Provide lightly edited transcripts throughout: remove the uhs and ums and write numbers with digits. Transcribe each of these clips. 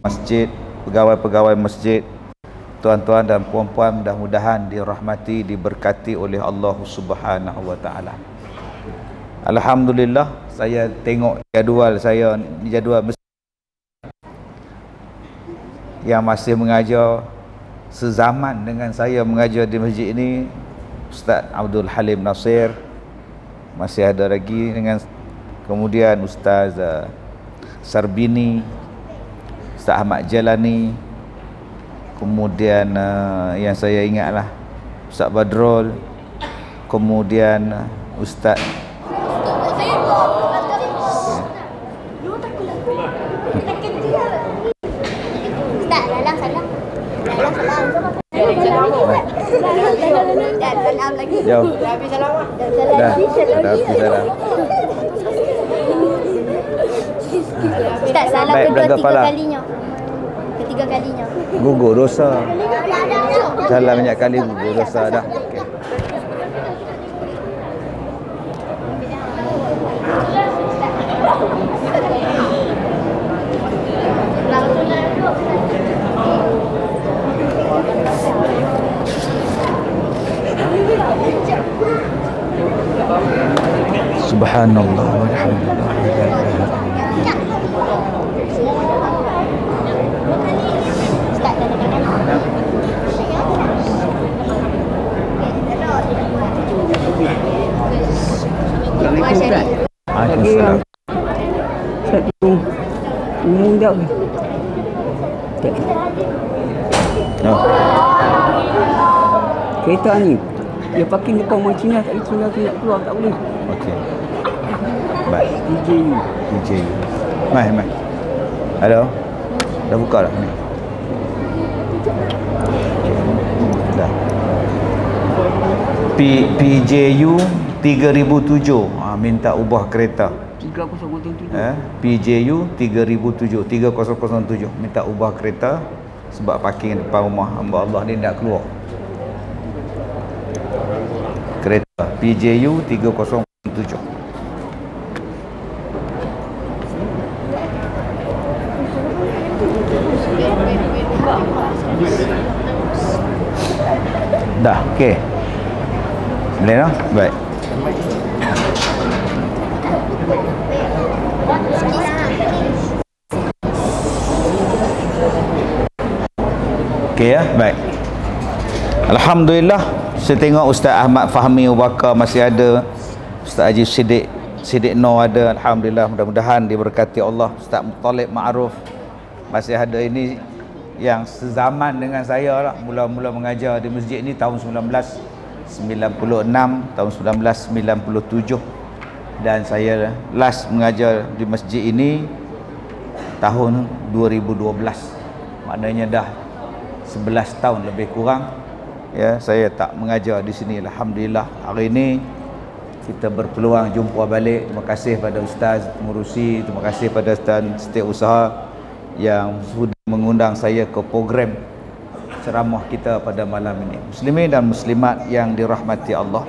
masjid, pegawai-pegawai masjid, tuan-tuan dan puan-puan, mudah-mudahan dirahmati, diberkati oleh Allah Subhanahu wa taala. Alhamdulillah, saya tengok jadual saya ni, jadual yang masih mengajar sezaman dengan saya mengajar di masjid ini, Ustaz Abdul Halim Nasir masih ada lagi, dengan kemudian Ustaz Sarbini, Ustaz Ahmad Jalani, kemudian yang saya ingatlah Ustaz Badrul, kemudian Ustaz jauh. Dah habis salam. Ustaz, salam ketiga kalinya. Gugur dosa. Salam banyak kali gugur dosa dah. Okay. Subhanallah walhamdulillah. Waalaikumsalam. Satu umum dah. Kereta ni dia parking depan rumah Cina, tak ada Cina tu nak keluar tak boleh. Okey. Baik. DJ. Mai. Hello. Dah buka dah ni. Dah. PJU 3007 minta ubah kereta. 3007. PJU 3007 minta ubah kereta sebab parking depan rumah hamba Allah ni tak keluar. Kereta PJU 3007. Dah, okey. Boleh dah? Baik. Okey ya, baik. Alhamdulillah, saya tengok Ustaz Ahmad Fahmi Abu Bakar masih ada, Ustaz Haji Siddiq Noor ada. Alhamdulillah, mudah-mudahan diberkati Allah. Ustaz Muttalib Ma'ruf masih ada. Ini yang sezaman dengan saya lah, mula-mula mengajar di masjid ini tahun 1996, tahun 1997, dan saya last mengajar di masjid ini tahun 2012. Maknanya dah 11 tahun lebih kurang ya saya tak mengajar di sini. Alhamdulillah, hari ini kita berpeluang jumpa balik. Terima kasih pada Ustaz Murusi, terima kasih pada Ustaz Setiausaha yang sudah mengundang saya ke program ceramah kita pada malam ini. Muslimin dan muslimat yang dirahmati Allah,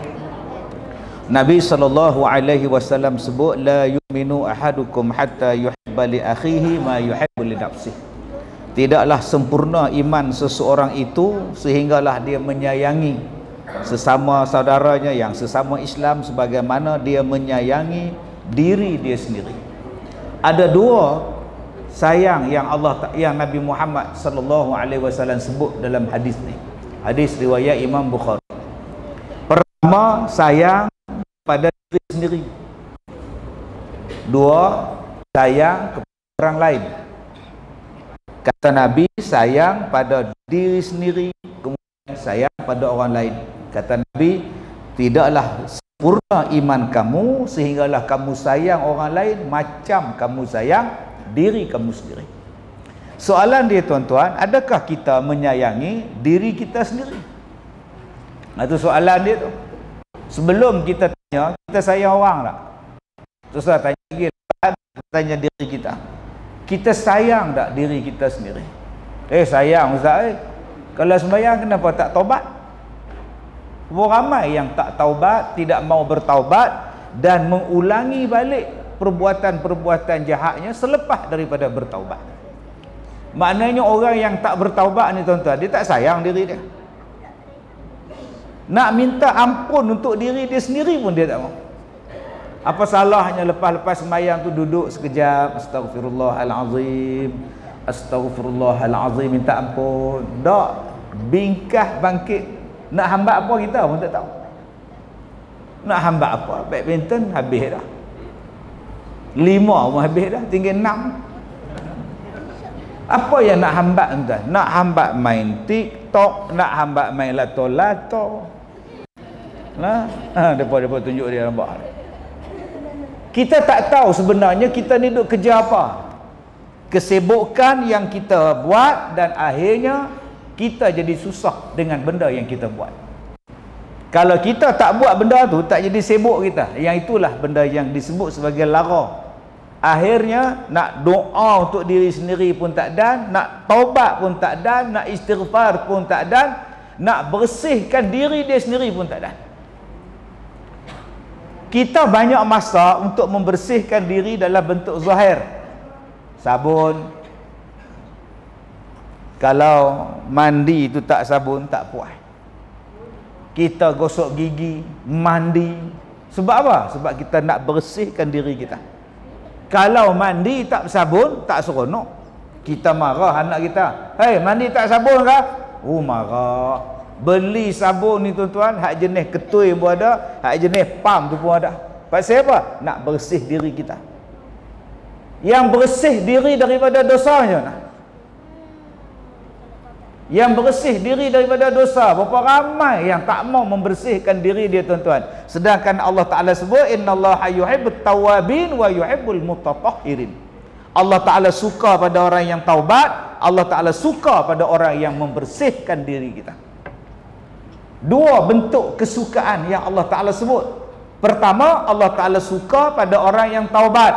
Nabi SAW sebut, la yu'minu ahadukum hatta yuhibba li akhihi ma yuhibbu li nafsihi. Tidaklah sempurna iman seseorang itu sehinggalah dia menyayangi sesama saudaranya yang sesama Islam sebagaimana dia menyayangi diri dia sendiri. Ada dua sayang yang Nabi Muhammad sallallahu alaihi wasallam sebut dalam hadis ni. Hadis riwayat Imam Bukhari. Pertama, sayang pada diri sendiri. Dua, sayang kepada orang lain. Kata Nabi, sayang pada diri sendiri, kemudian sayang pada orang lain. Kata Nabi, tidaklah sempurna iman kamu sehinggalah kamu sayang orang lain macam kamu sayang diri kamu sendiri. Soalan dia tuan-tuan, adakah kita menyayangi diri kita sendiri? Itu soalan dia tu. Sebelum kita tanya, kita sayang orang tak? Terus tanya lagi, tanya diri kita. Kita sayang tak diri kita sendiri? Sayang Ustaz. Kalau sembahyang kenapa tak taubat? Ramai yang tak taubat, tidak mau bertaubat dan mengulangi balik perbuatan-perbuatan jahatnya selepas daripada bertaubat. Maknanya orang yang tak bertaubat ni tuan-tuan, dia tak sayang diri dia. Nak minta ampun untuk diri dia sendiri pun dia tak mau. Apa salahnya lepas-lepas sembahyang tu duduk sekejap, astagfirullahalazim, astagfirullahalazim, minta ampun. Tak, bingkah bangkit. Nak hambat apa kita pun tak tahu. Nak hambat apa? Badminton habis dah. 5 pun habis dah, tinggal 6. Apa yang nak hambat tuan? Nak hambat main TikTok, nak hambat main lato-lato. Nah, depa tunjuk dia nampak. Kita tak tahu sebenarnya kita ni duk kerja apa. Kesibukan yang kita buat dan akhirnya kita jadi susah dengan benda yang kita buat. Kalau kita tak buat benda tu, tak jadi sibuk kita. Yang itulah benda yang disebut sebagai lara. Akhirnya nak doa untuk diri sendiri pun tak ada, nak taubat pun tak ada, nak istighfar pun tak ada, nak bersihkan diri dia sendiri pun tak ada. Kita banyak masa untuk membersihkan diri dalam bentuk zahir. Sabun. Kalau mandi itu tak sabun, tak puas. Kita gosok gigi, mandi. Sebab apa? Sebab kita nak bersihkan diri kita. Kalau mandi tak sabun, tak seronok. Kita marah anak kita. Hei, mandi tak sabun kah? Oh, marah. Beli sabun ni tuan-tuan, hak jenis ketui pun ada, hak jenis pam tu pun ada. Pasal apa? Nak bersih diri kita. Yang bersih diri daripada dosanya nah. Yang bersih diri daripada dosa, berapa ramai yang tak mau membersihkan diri dia tuan-tuan. Sedangkan Allah Ta'ala sebut, innallaha yuhibbut tawabin wa yuhibbul mutatahhirin. Allah Ta'ala suka pada orang yang taubat, Allah Ta'ala suka pada orang yang membersihkan diri kita. Dua bentuk kesukaan yang Allah Ta'ala sebut. Pertama, Allah Ta'ala suka pada orang yang taubat.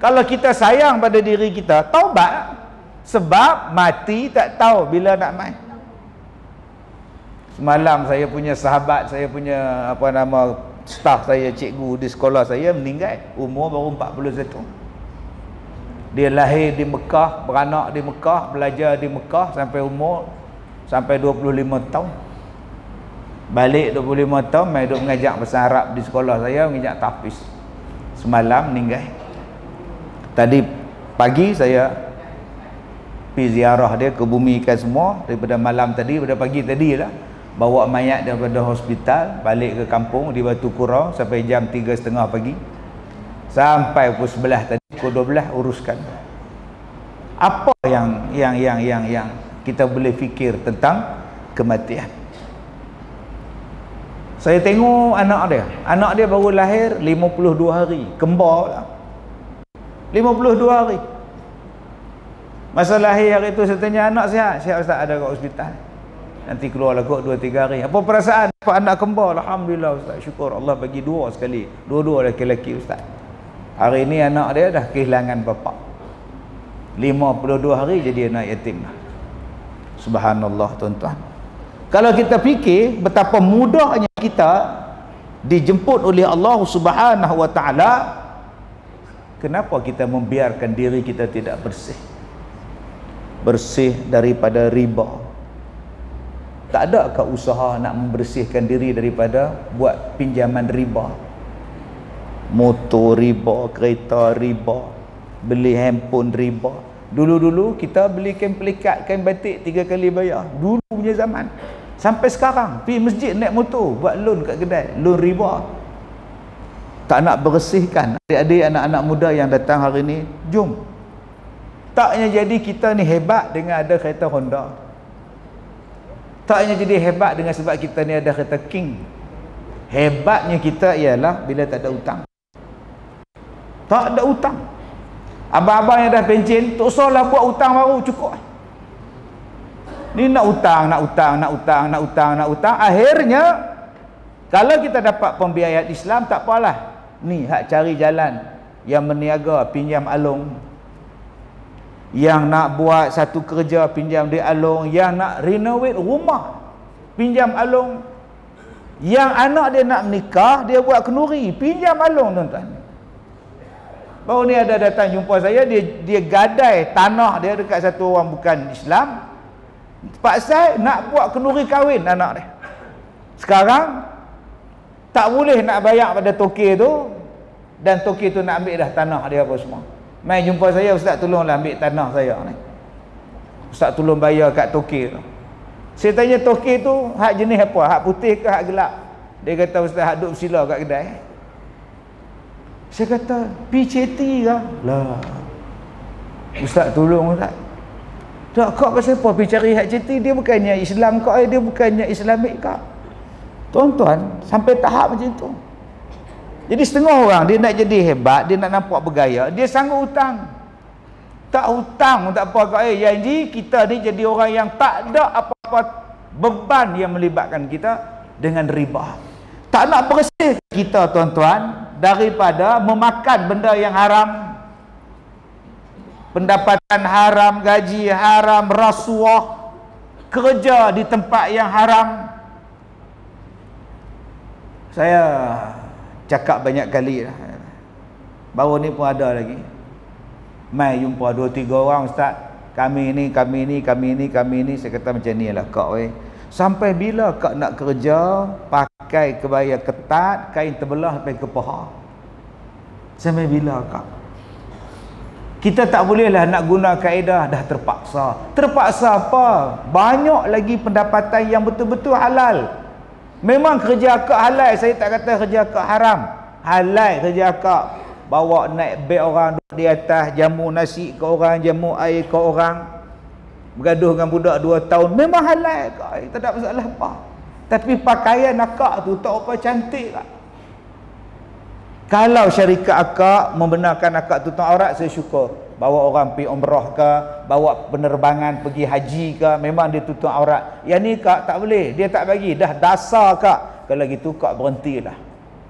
Kalau kita sayang pada diri kita, taubat. Sebab mati tak tahu bila nak mai. Semalam saya punya sahabat, saya punya staff saya, cikgu di sekolah saya meninggal, umur baru 41. Dia lahir di Mekah, beranak di Mekah, belajar di Mekah sampai 25 tahun. Balik 25 tahun mai duk mengajar bahasa Arab di sekolah saya, mengajar tahfiz. Semalam meninggal. Tadi pagi saya pergi ziarah dia, kebumikan semua daripada malam tadi, daripada pagi tadi lah, bawa mayat daripada hospital balik ke kampung di Batu Kurau sampai jam 3.30 pagi, sampai pukul 11 tadi, pukul 12 uruskan. Apa yang kita boleh fikir tentang kematian? Saya tengok anak dia baru lahir 52 hari, kembar lah, 52 hari. Masa lahir hari tu saya tanya, anak sihat? Sihat Ustaz, ada kat hospital. Nanti keluar lah kot 2-3 hari. Apa perasaan? Apa anak kembar? Alhamdulillah Ustaz, syukur Allah bagi 2 sekali. Dua-dua lelaki-lelaki Ustaz. Hari ni anak dia dah kehilangan bapa. 52 hari jadi anak yatim. Subhanallah tuan-tuan. Kalau kita fikir betapa mudahnya kita dijemput oleh Allah Subhanahu wa taala, kenapa kita membiarkan diri kita tidak bersih? Bersih daripada riba. Tak adakah usaha nak membersihkan diri daripada buat pinjaman riba? Motor riba, kereta riba, beli handphone riba. Dulu-dulu kita beli kain pelikat, kain batik 3 kali bayar. Dulu punya zaman. Sampai sekarang pergi masjid naik motor, buat loan kat kedai, loan riba. Tak nak bersihkan. Adik-adik, anak-anak muda yang datang hari ni, jom. Taknya jadi kita ni hebat dengan ada kereta Honda. Taknya jadi hebat dengan sebab kita ni ada kereta King. Hebatnya kita ialah bila tak ada hutang. Tak ada hutang. Abang-abang yang dah pencen, tak usahlah buat hutang baru, cukup. Ni nak hutang. Akhirnya, kalau kita dapat pembiayaan Islam, tak apalah. Ni hak cari jalan yang meniaga, pinjam alung. Yang nak buat satu kerja, pinjam di alung. Yang nak renovate rumah, pinjam alung. Yang anak dia nak menikah, dia buat kenduri, pinjam alung tuan-tuan. Baru ni ada datang jumpa saya, dia gadai tanah dia dekat satu orang bukan Islam. Paksa nak buat kenduri kahwin anak dia. Sekarang tak boleh nak bayar pada tokey tu, dan tokey tu nak ambil dah tanah dia apa semua. Mai jumpa saya, ustaz tolonglah ambil tanah saya ni. Ustaz tolong bayar kat tokey tu. Saya tanya tokey tu hak jenis apa? Hak putih ke hak gelap? Dia kata ustaz hak duk sila kat kedai. Saya kata PCT ke? Lah. Ustaz tolong ustaz. Tak, kau pasal apa pergi cari hak CT? Dia bukannya Islam kau, dia bukannya Islamik kau. Tuan-tuan, sampai tahap macam tu. Jadi setengah orang dia nak jadi hebat, dia nak nampak bergaya, dia sanggup hutang. Tak hutang tak apa kau, janji kita ni jadi orang yang tak ada apa-apa beban yang melibatkan kita dengan riba. Tak nak bersih kita tuan-tuan daripada memakan benda yang haram, pendapatan haram, gaji haram, rasuah, kerja di tempat yang haram. Saya cakap banyak kali dah. Baru ni pun ada lagi. Mai jumpa 2-3 orang, ustaz. Kami ni. Saya kata macam ni lah kak weh. Sampai bila kak nak kerja pakai kebaya ketat, kain terbelah sampai ke paha? Sampai bila kak? Kita tak bolehlah nak guna kaedah dah terpaksa. Terpaksa apa? Banyak lagi pendapatan yang betul-betul halal. Memang kerja akak halal, saya tak kata kerja akak haram. Halal kerja akak. Bawa naik beg orang duduk di atas, jamu nasi ke orang, jamu air ke orang, bergaduh dengan budak 2 tahun. Memang halal akak, tak ada masalah apa. Tapi pakaian akak tu tak apa cantik kak. Kalau syarikat akak membenarkan akak tutup aurat, saya syukur. Bawa orang pergi umrah ke, bawa penerbangan pergi haji ke, memang dia tutup aurat. Yang ni kak tak boleh, dia tak bagi, dah dasar kak. Kalau gitu kak berhentilah.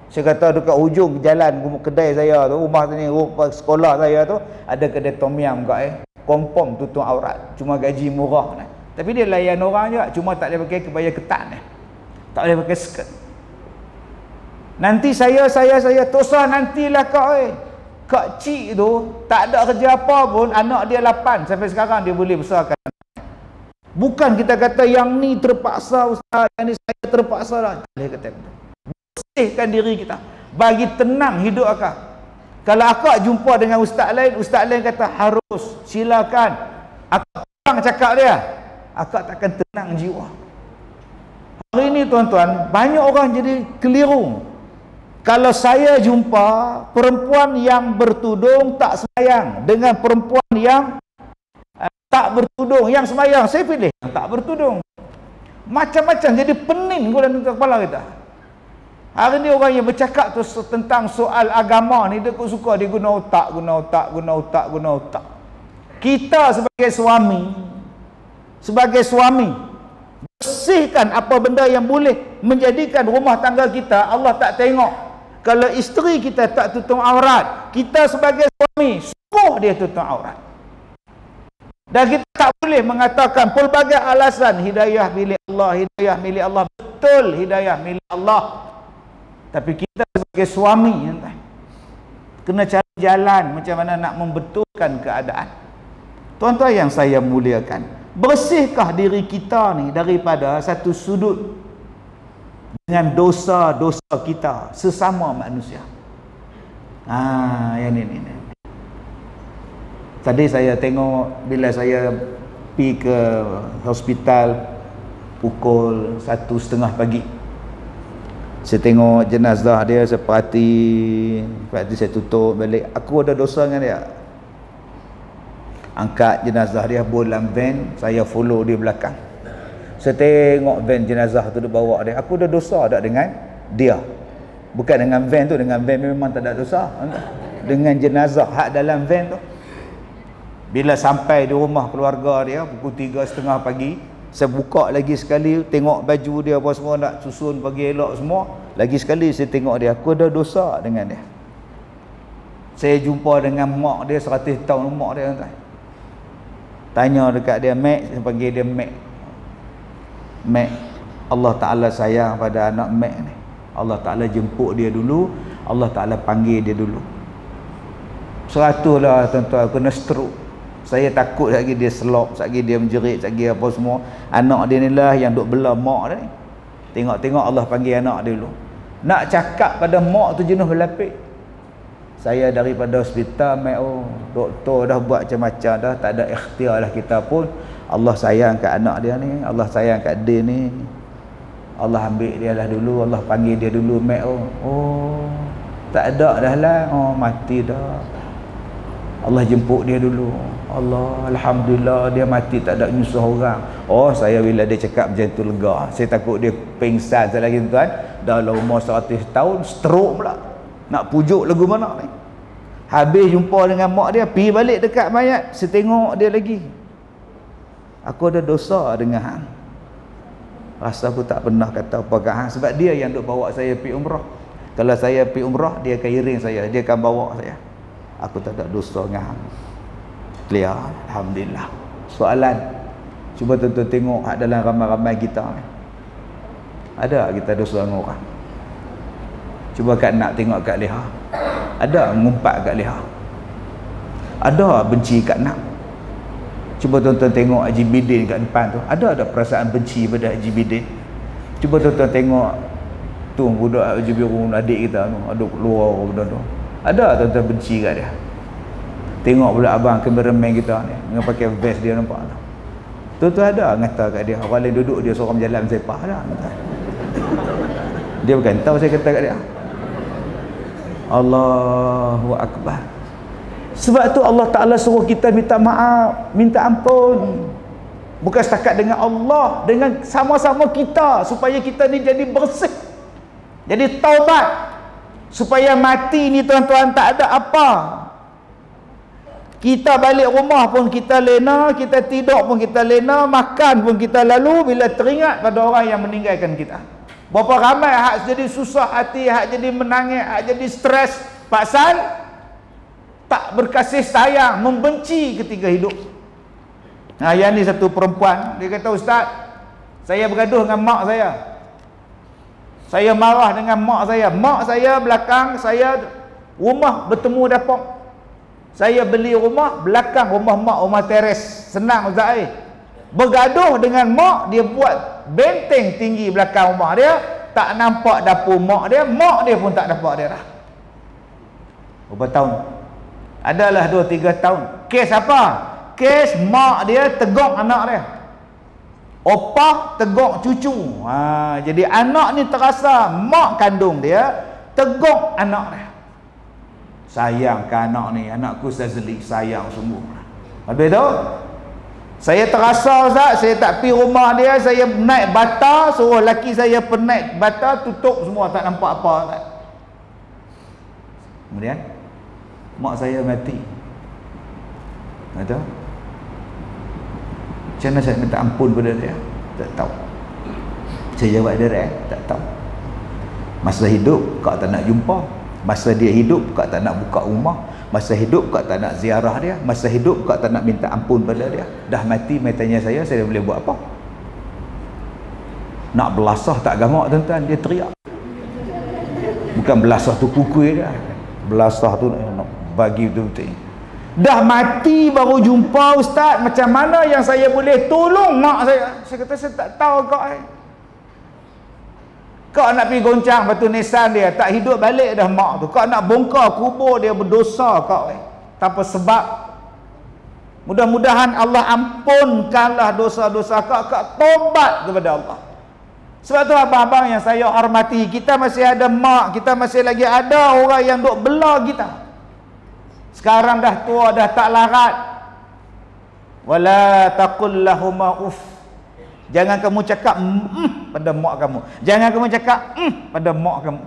Saya kata dekat hujung jalan kedai saya tu, rumah sini, sekolah saya tu, ada kedai tom yum kak confirm tutup aurat, cuma gaji murah ni. Tapi dia layan orang je, cuma tak boleh pakai kebaya ketat ni, tak boleh pakai skirt. Nanti saya tosah nantilah kak Kak Cik tu tak ada kerja apa pun, anak dia 8 sampai sekarang dia boleh besarkan. Bukan kita kata yang ni terpaksa ustaz, yang ni saya terpaksa lah. Boleh kata bersihkan diri kita, bagi tenang hidup akak. Kalau akak jumpa dengan ustaz lain kata harus, silakan. Akak orang cakap dia, akak takkan tenang jiwa. Hari ini tuan-tuan, banyak orang jadi keliru. Kalau saya jumpa perempuan yang bertudung tak sembahyang dengan perempuan yang tak bertudung yang sembahyang, saya pilih yang tak bertudung. Macam-macam jadi pening dalam kepala kita. Hari ni orang yang bercakap tu tentang soal agama ni, dia suka dia guna otak. Kita sebagai suami bersihkan apa benda yang boleh menjadikan rumah tangga kita Allah tak tengok. Kalau isteri kita tak tutup aurat, kita sebagai suami suruh dia tutup aurat. Dan kita tak boleh mengatakan pelbagai alasan hidayah milik Allah. Betul hidayah milik Allah. Tapi kita sebagai suami kena cari jalan macam mana nak membetulkan keadaan. Tuan-tuan yang saya muliakan, bersihkah diri kita ni daripada satu sudut dengan dosa-dosa kita sesama manusia. Yang ni. Tadi saya tengok bila saya pergi ke hospital pukul 1:30 pagi. Saya tengok jenazah dia, saya perhati saya tutup balik. Aku ada dosa dengan dia. Angkat jenazah dia, bolam van, saya follow dia belakang. Saya tengok van jenazah tu dia bawa dia. Aku ada dosa tak dengan dia? Bukan dengan van tu, dengan van memang tak ada dosa. Dengan jenazah hak dalam van tu. Bila sampai di rumah keluarga dia pukul 3:30 pagi, saya buka lagi sekali, tengok baju dia apa semua, nak susun bagi elok semua. Lagi sekali saya tengok dia, aku ada dosa dengan dia. Saya jumpa dengan mak dia, 100 tahun mak dia. Tanya dekat dia, Mek, saya panggil dia Mek. Mek, Allah Ta'ala sayang pada anak Mek ni. Allah Ta'ala jemput dia dulu, Allah Ta'ala panggil dia dulu. 100 lah tuan-tuan, kena stroke. Saya takut lagi dia selop, lagi dia menjerit, lagi apa semua. Anak dia ni lah yang duk bela mak dia ni. Tengok-tengok Allah panggil anak dia dulu. Nak cakap pada mak tu jenuh berlapik. Saya daripada hospital, doktor dah buat macam-macam dah, tak ada ikhtiar lah kita pun. Allah sayang kat anak dia ni, Allah sayang kat dia ni. Allah ambil dia lah dulu, Allah panggil dia dulu, oh, tak ada dah lah, oh mati dah. Allah jemput dia dulu. Allah, alhamdulillah dia mati tak ada nyusah orang. Oh, saya bila dia cakap macam tu lega. Saya takut dia pingsan sekali lagi tuan. Dah lah umur 100 tahun, stroke pula. Nak pujuk lagu mana ni? Habis jumpa dengan mak dia, pergi balik dekat mayat, saya tengok dia lagi. Aku ada dosa dengan hang. Rasa aku tak pernah kata apa kat hang, sebab dia yang duk bawa saya pergi umrah. Kalau saya pergi umrah, dia akan iring saya, dia akan bawa saya. Aku tak ada dosa dengan hang. Clear, alhamdulillah. Soalan, cuba tuan-tuan tengok dalam ramai-ramai kita ni, ada kita dosa dengan orang? Cuba kat nak tengok kat leha, ada ngumpat kat leha, ada benci kat nak. Cuba tuan-tuan tengok Haji Bidin kat depan tu, ada perasaan benci pada Haji Bidin? Cuba tuan-tuan tengok tu budak Haji Biru, adik kita tu, ada keluar benda tu, ada tuan-tuan benci kat dia? Tengok pula abang kameraman kita ni dengan pakai vest dia, nampak tak? Tuan-tuan ada ngata kat dia, orang lain duduk dia seorang berjalan sepah dah. Dia bukan tahu saya kata kat dia. Allahu Akbar. Sebab tu Allah Ta'ala suruh kita minta maaf, minta ampun. Bukan setakat dengan Allah, dengan sama-sama kita, supaya kita ni jadi bersih, jadi taubat, supaya mati ni tuan-tuan tak ada apa. Kita balik rumah pun kita lena, kita tidur pun kita lena, makan pun kita lalu bila teringat pada orang yang meninggalkan kita. Berapa ramai hak jadi susah hati, hak jadi menangis, hak jadi stres pasal tak berkasih sayang, membenci ketika hidup. Nah, yang ni satu perempuan, dia kata, Ustaz, saya bergaduh dengan mak saya. Saya marah dengan mak saya. Mak saya belakang saya rumah bertemu dapur. Saya beli rumah belakang rumah mak, rumah teres. Senang Ustaz. Bergaduh dengan mak, dia buat benteng tinggi belakang rumah dia, tak nampak dapur mak dia pun tak nampak dia dah. Berapa tahun? Adalah 2-3 tahun. Kes apa? Kes mak dia teguk anak dia, opah teguk cucu. Jadi anak ni terasa mak kandung dia teguk anak dia. Sayang ke anak ni, anakku Sazli, sayang sungguh. Habis tu saya terasa Ustaz, saya tak pergi rumah dia, saya naik bata, suruh laki saya naik bata, tutup semua, tak nampak apa Ustaz. Kemudian mak saya mati. Kata, macam mana saya minta ampun pada dia? Tak tahu. Saya jawab dia, tak tahu. Masa hidup kau tak nak jumpa, masa dia hidup kau tak nak buka rumah, masa hidup kau tak nak ziarah dia, masa hidup kau tak nak minta ampun pada dia. Dah mati, mai tanya saya boleh buat apa? Nak belasah tak gamak tuan-tuan, dia teriak. Bukan belasah tu pukul dia, belasah tu nak bagi betul-betul. Dah mati baru jumpa Ustaz, macam mana yang saya boleh tolong mak saya? Saya kata, saya tak tahu kau. Kau nak pergi goncang batu nisan dia, tak hidup balik dah mak tu. Kau nak bongkar kubur dia, berdosa kau. Tanpa sebab. Mudah-mudahan Allah ampunkanlah dosa-dosa kau, kau tobat kepada Allah. Sebab tu abang-abang yang saya hormati, kita masih ada mak, kita masih lagi ada orang yang duk bela kita. Sekarang dah tua, dah tak larat. Wala taqul lahuma uff. Jangan kamu cakap pada mak kamu. Jangan kamu cakap pada mak kamu.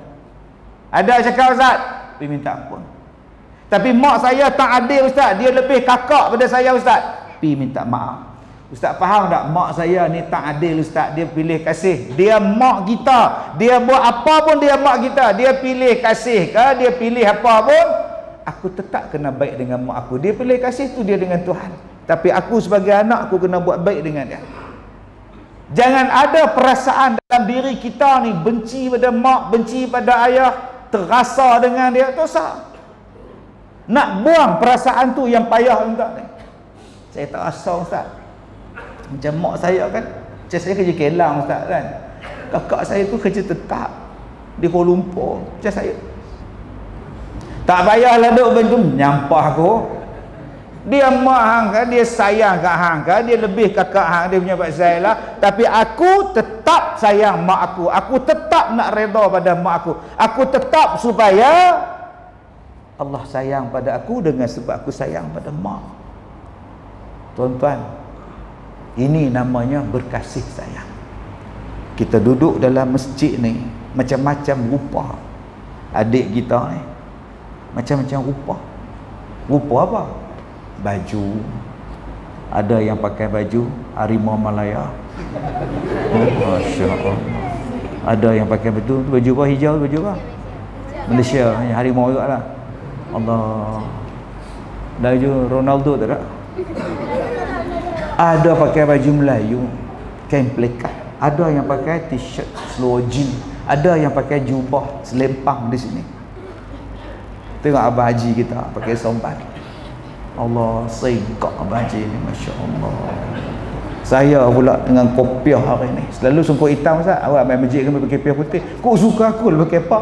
Ada cakap Ustaz, pergi minta ampun. Tapi mak saya tak adil Ustaz, dia lebih kakak pada saya Ustaz. Pergi minta maaf. Ustaz faham tak? Mak saya ni tak adil Ustaz, dia pilih kasih. Dia mak kita, dia buat apa pun dia mak kita. Dia pilih kasih ke, dia pilih apa pun, aku tetap kena baik dengan mak aku. Dia pilih kasih tu dia dengan Tuhan. Tapi aku sebagai anak, aku kena buat baik dengan dia. Jangan ada perasaan dalam diri kita ni benci pada mak, benci pada ayah, terasa dengan dia, dosa. Nak buang perasaan tu yang payah tuan-tuan ni. Saya tak rasa Ustaz. Macam mak saya kan, macam saya kerja kelang Ustaz kan. Kakak saya tu kerja tetap di Kuala Lumpur. Macam saya. Tak payahlah duk bentuk menyampah aku. Dia mak hang kan, dia sayang kat hang kan, dia lebih kakak hang, dia punya Pak Zail lah. Tapi aku tetap sayang mak aku. Aku tetap nak redha pada mak aku. Aku tetap supaya Allah sayang pada aku dengan sebab aku sayang pada mak. Tuan-tuan, ini namanya berkasih sayang. Kita duduk dalam masjid ni, macam-macam rupa adik kita ni, macam-macam rupa. Rupa apa? Baju. Ada yang pakai baju Harimau Malaya. Masya Allah. Ada yang pakai baju apa? Hijau, baju apa? Malaysia, Harimau juga lah. Allah. Baju Ronaldo tak ada? Ada pakai baju Melayu, kain pelikat. Ada yang pakai t-shirt seluar jean. Ada yang pakai jubah selempang di sini. Tengok Abah Haji kita pakai somban. Allah, segak Abah Haji ni, Masya Allah. Saya pula dengan kopiah hari ni. Selalu sungkup hitam Ustaz. Awak main masjid kami pakai kopiah putih. Kok suka aku pakai apa?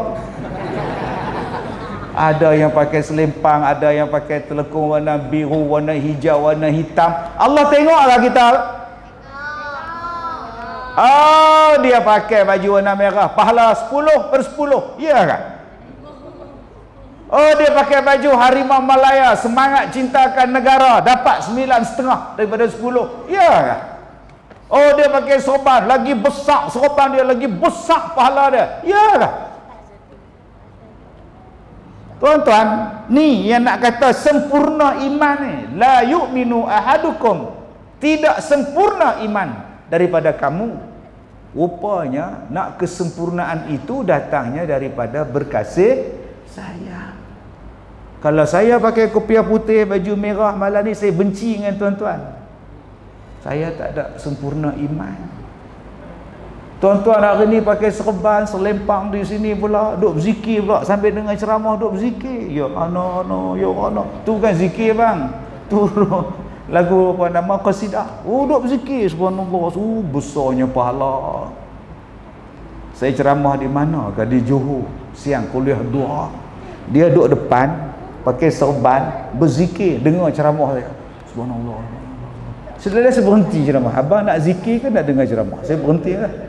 Ada yang pakai selempang, ada yang pakai telekung warna biru, warna hijau, warna hitam. Allah tengoklah kita. Oh, dia pakai baju warna merah, pahala 10/10. Ya kan? Oh, dia pakai baju Harimau Malaya, semangat cintakan negara, dapat 9,5 daripada 10. Ya kan? Oh, dia pakai sorban, lagi besar sorban dia, lagi besar pahala dia. Ya kan? Tuan-tuan, ni yang nak kata sempurna iman ni. La yu'minu ahadukum. Tidak sempurna iman daripada kamu. Rupanya nak kesempurnaan itu datangnya daripada berkasih sayang. Kalau saya pakai kopiah putih, baju merah malam ni, saya benci dengan tuan-tuan. Saya tak ada sempurna iman. Tuan-tuan hari ni pakai serban, selempang di sini pula, duk berzikir pula sambil dengar ceramah, duk berzikir. Ya Allah, ya Allah. Tu bukan zikir bang. Tu lagu apa nama, qasidah. Oh, duk berzikir, subhanallah. Besarnya pahala. Saya ceramah di mana? Di Johor. Siang kuliah 2. Dia duduk depan, pakai serban, berzikir, dengar ceramah saya. Subhanallah. Setelah saya berhenti ceramah. Abang nak zikir ke nak dengar ceramah? Saya berhenti lah.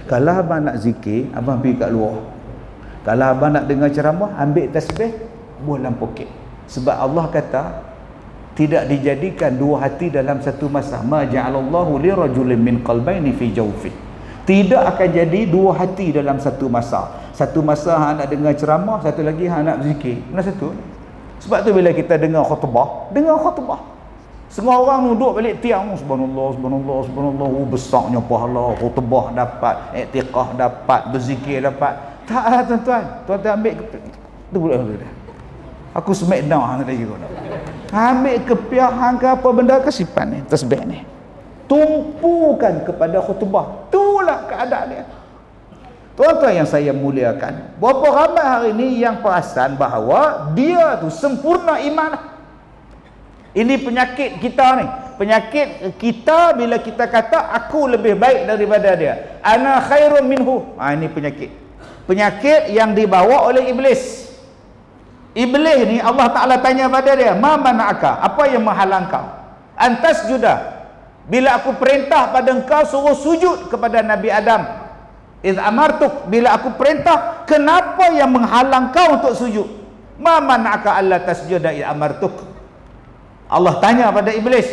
Kalau abang nak zikir, abang pergi kat luar. Kalau abang nak dengar ceramah, ambil tasbih, buang dalam poket. Sebab Allah kata, tidak dijadikan dua hati dalam satu masa. Ma ja'alallahu li rajulin min qalbayni fi jawfi. Tidak akan jadi dua hati dalam satu masa. Satu masa hang nak dengar ceramah, satu lagi hang nak berzikir. Mana satu? Sebab tu bila kita dengar khutbah, semua orang duduk balik tiang, subhanallah, subhanallah, subhanallah, besarnya pahala, khutbah dapat, i'tiqah dapat, berzikir dapat. Tak tuan-tuan. Tuan-tuan ambil tu pula dah. Aku smackdown hang lagi kau. Ambil kepiah hang ke apa benda ke simpan ni, tasbih ni. Tumpukan kepada khutbah. Itulah keadaan dia. Tuan-tuan yang saya muliakan, berapa ramai hari ini yang perasan bahawa dia tu sempurna iman. Ini penyakit kita ni. Penyakit kita bila kita kata aku lebih baik daripada dia. Ana khairun minhu. Ini penyakit. Penyakit yang dibawa oleh iblis. Iblis ni Allah Ta'ala tanya pada dia, ma mana'aka? Apa yang menghalang kau? Antas juda. Bila aku perintah pada engkau suruh sujud kepada Nabi Adam. Iz amartuk. Bila aku perintah, kenapa yang menghalang kau untuk sujud? Ma mana'aka alla tasjuda iz amartuk? Allah tanya pada iblis,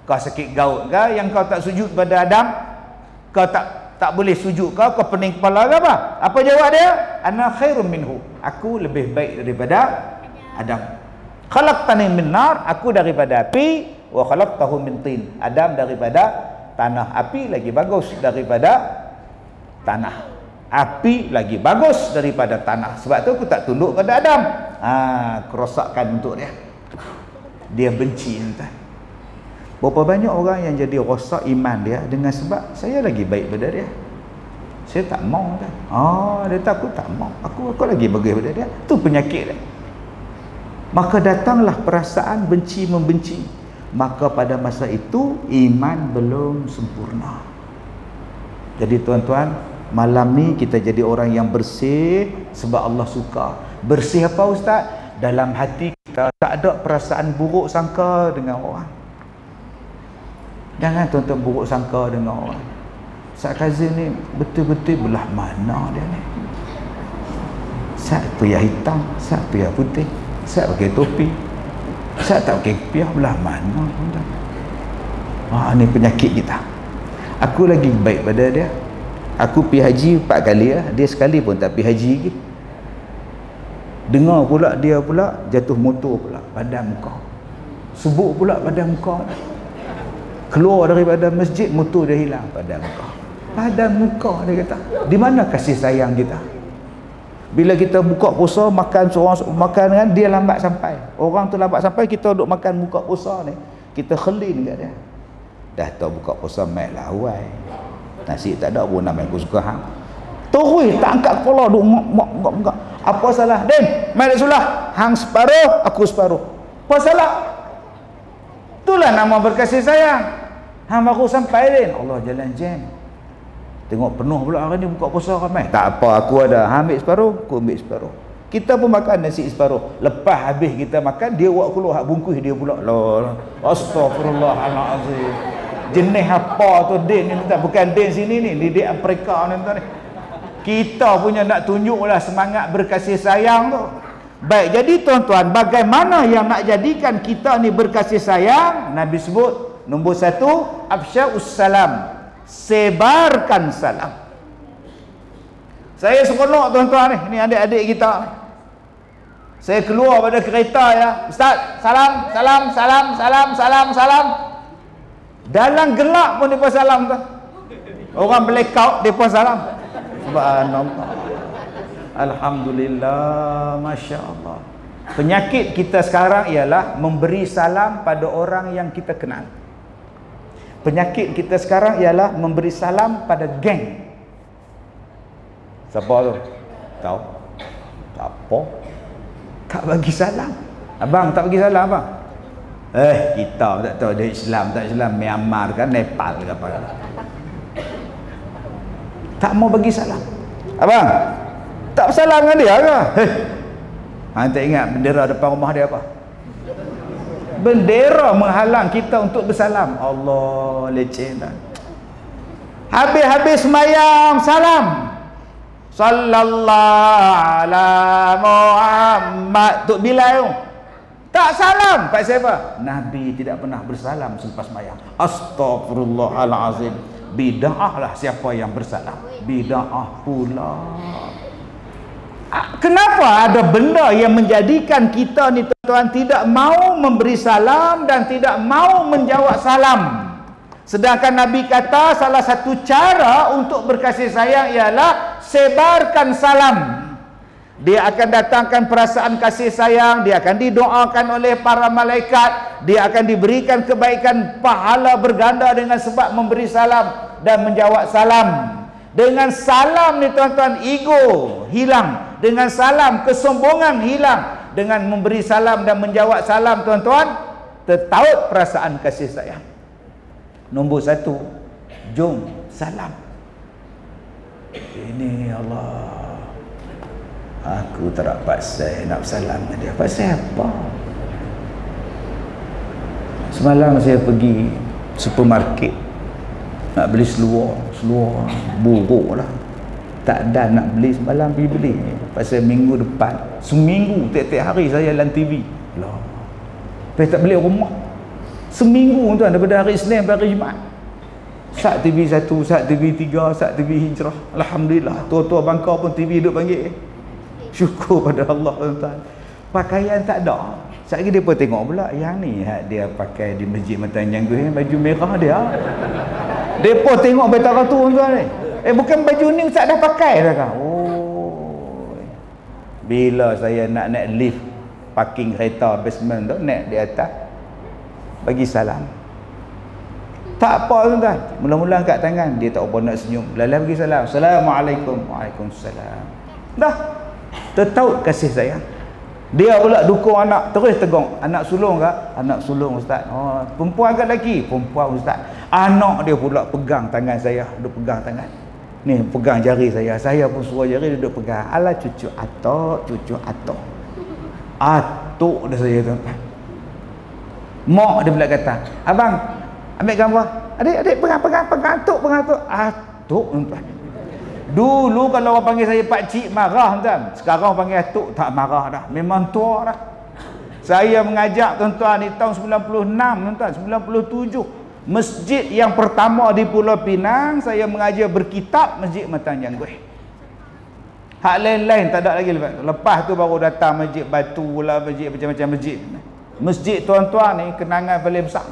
kau sakit gaut ke yang kau tak sujud pada Adam? Kau tak boleh sujud ke? Kau pening kepala ke apa? Apa jawab dia? Ana khairum minhu. Aku lebih baik daripada Adam. Khalaqtani min nar, aku daripada api, wa khalaqtahu min tin. Adam daripada tanah. Api lagi bagus daripada tanah. Api lagi bagus daripada tanah. Sebab tu aku tak tunduk pada Adam. Kerosakan untuk dia. Dia benci entah. Berapa banyak orang yang jadi rosak iman dia dengan sebab saya lagi baik daripada dia. Saya tak mau kan. Dia tak, aku tak mau. Aku lagi bagus daripada dia. Tu penyakit dia. maka datanglah perasaan benci membenci. Maka pada masa itu iman belum sempurna. Jadi tuan-tuan, malam ni kita jadi orang yang bersih sebab Allah suka. Bersih apa ustaz? Dalam hati kita tak ada perasaan buruk sangka dengan orang. Jangan tuan-tuan buruk sangka dengan orang. Ustaz Kazim ni betul-betul belah mana dia ni? Ustaz payah hitam, Ustaz payah putih, Ustaz pakai topi, Ustaz tak pakai kopiah, belah mana tuan-tuan? Ni penyakit kita. Aku lagi baik pada dia. Aku pergi haji 4 kali lah. Dia sekali pun tak pergi haji lagi. Dengar pula dia pula jatuh motor pula padam muka. Sebut pula padam muka. Keluar daripada masjid, motor dia hilang, padam muka. Padam muka, dia kata. Di mana kasih sayang kita? Bila kita buka puasa, makan seorang makan kan, dia lambat sampai. Orang tu lambat sampai, kita duduk makan buka puasa ni, kita khelin kat dia. Dah tahu buka puasa mai lah awal. Nasi tak ada pun nak main aku suka hang. Terus tak angkat kepala duk mak. Apa salah? Den, mai sulah. Hang separuh, aku separuh. Apa salah? Itulah nama berkasih sayang. Hang baru sampai Den. Allah jalan jam. Tengok penuh pula hari ni buka puasa ramai. Tak apa, aku ada. Hang ambil separuh, aku ambil separuh. Kita pun makan nasi separuh. Lepas habis kita makan, dia buat keluar hak bungkus dia pula. Astagfirullahalazim. Jenis apa tu din ni tuan? Bukan din sini ni, lidik Afrika ni tuan ni. Kita punya nak tunjuklah semangat berkasih sayang tu. Baik, jadi tuan-tuan, bagaimana yang nak jadikan kita ni berkasih sayang? Nabi sebut nombor 1, afsya'us salam. Sebarkan salam. Saya seronok tuan-tuan ni adik-adik kita ni. Saya keluar pada kereta ya, Ustaz, salam, salam, salam, salam, salam, salam. Dalam gelap pun depa salam tu. Orang blackout depa salam. Subhanallah. Alhamdulillah, masya-Allah. Penyakit kita sekarang ialah memberi salam pada orang yang kita kenal. Penyakit kita sekarang ialah memberi salam pada geng. Siapa tu? Tahu? Tak apa. Tak bagi salam. Abang tak bagi salam abang. Kita tak tahu dia Islam tak Islam, Myanmar kan, Nepal ke apa. Tak mau bagi salam. Abang, tak bersalam dengan dia ke? Tak ingat bendera depan rumah dia apa? Bendera menghalang kita untuk bersalam. Allah, leceh tak? Habis-habis semayang, salam. Sallallahu ala Muhammad. Tok Bilal tu tak salam. Pak siapa? Nabi tidak pernah bersalam selepas semayang. Astagfirullahalazim. Bid'ah lah siapa yang bersalam. Bid'ah pula. Kenapa ada benda yang menjadikan kita ni tuan-tuan tidak mau memberi salam dan tidak mau menjawab salam? Sedangkan Nabi kata salah satu cara untuk berkasih sayang ialah sebarkan salam. Dia akan datangkan perasaan kasih sayang, dia akan didoakan oleh para malaikat, dia akan diberikan kebaikan pahala berganda dengan sebab memberi salam dan menjawab salam. Dengan salam ni tuan-tuan, ego hilang. Dengan salam, kesombongan hilang. Dengan memberi salam dan menjawab salam tuan-tuan, tertaut perasaan kasih sayang. Nombor 1, jom salam. Ini Allah, aku tak dapat saya nak salam dengan dia. Pasal apa? Semalam saya pergi supermarket nak beli seluar buruk lah, tak ada nak beli. Semalam pergi beli pasal minggu depan, seminggu tiap-tiap hari saya dalam TV lah, saya tak beli rumah seminggu tuan, daripada hari Isnin sampai hari Jumaat. Sat TV 1, sat TV 3, sat TV Hijrah. Alhamdulillah, tua-tua bangka pun TV duk panggil. Syukur pada Allah tuan-tuan. Pakaian tak ada. Sekali dia pun tengok pula, yang ni dia pakai di Masjid Matan Janggu, baju merah dia. Dia pun tengok betara tu tuan-tuan ni. Bukan baju ni Ustaz dah pakai dah kan. Oh. Bila saya nak naik lift parking kereta basement tu, naik di atas, bagi salam. Tak apa tuan-tuan. Mula-mula angkat tangan, dia tak apa nak senyum. Lalu bagi salam. Assalamualaikum. Waalaikumsalam. Dah. Tertaut kasih sayang. Dia pula dukung anak, terus tegur. Anak sulung ke? Anak sulung ustaz. Oh, perempuan ke lelaki? Perempuan ustaz. Anak dia pula pegang tangan saya, duduk pegang tangan. Ni pegang jari saya. Saya pun suruh jari duduk pegang. Alah cucu atok, cucu atok. Atok dah saya tuan-tuan. Mak dia pula kata, abang ambil gambar. Adik pegang atok, atok tuan-tuan. Dulu kalau orang panggil saya pakcik marah tuan. Sekarang panggil atuk tak marah dah. Memang tua dah. Saya mengajak tuan-tuan di tahun 96 tuan-tuan, 97. Masjid yang pertama di Pulau Pinang saya mengajar berkitab Masjid Matan Jangguih. Hak lain-lain tak ada lagi lepas tu baru datang masjid batu lah, masjid macam-macam masjid. Masjid tuan-tuan ni kenangan paling besar.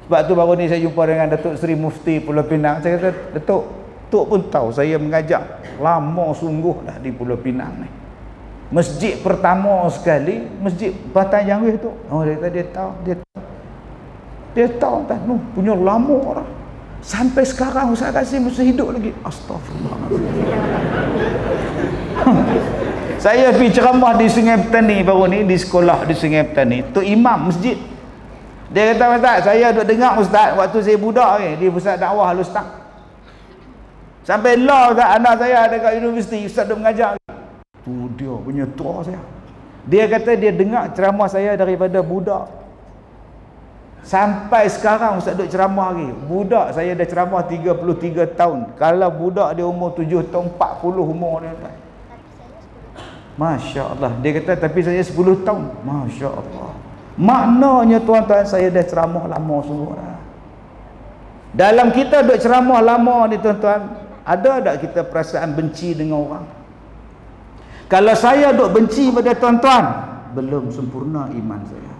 Sebab tu baru ni saya jumpa dengan Datuk Seri Mufti Pulau Pinang. Saya kata, Datuk pun tahu saya mengajak lama sungguh dah di Pulau Pinang ni. Masjid pertama sekali Masjid Matan Jangguih tu. Oh dia tahu tak nu punya lama dah. Sampai sekarang Ustaz Kasim masih hidup lagi. Astagfirullahaladzim. Saya pergi ceramah di Sungai Petani baru ni, di sekolah di Sungai Petani. Tu imam masjid. Dia kata, Ustaz, saya duk dengar Ustaz waktu saya budak ni di pusat dakwah Al-Ustaz. Sampai lah anak saya ada kat universiti, Ustaz duk mengajar. Tu dia punya tua saya. Dia kata dia dengar ceramah saya daripada budak. Sampai sekarang Ustaz duk ceramah lagi. Budak saya dah ceramah 33 tahun. Kalau budak dia umur 7 tahun, 40 umur dia. Masya Allah. Dia kata tapi saya 10 tahun. Masya Allah. Maknanya tuan-tuan saya dah ceramah lama sungguh. Dalam kita duk ceramah lama ni tuan-tuan, ada tak kita perasaan benci dengan orang? Kalau saya duk benci pada tuan-tuan, belum sempurna iman saya.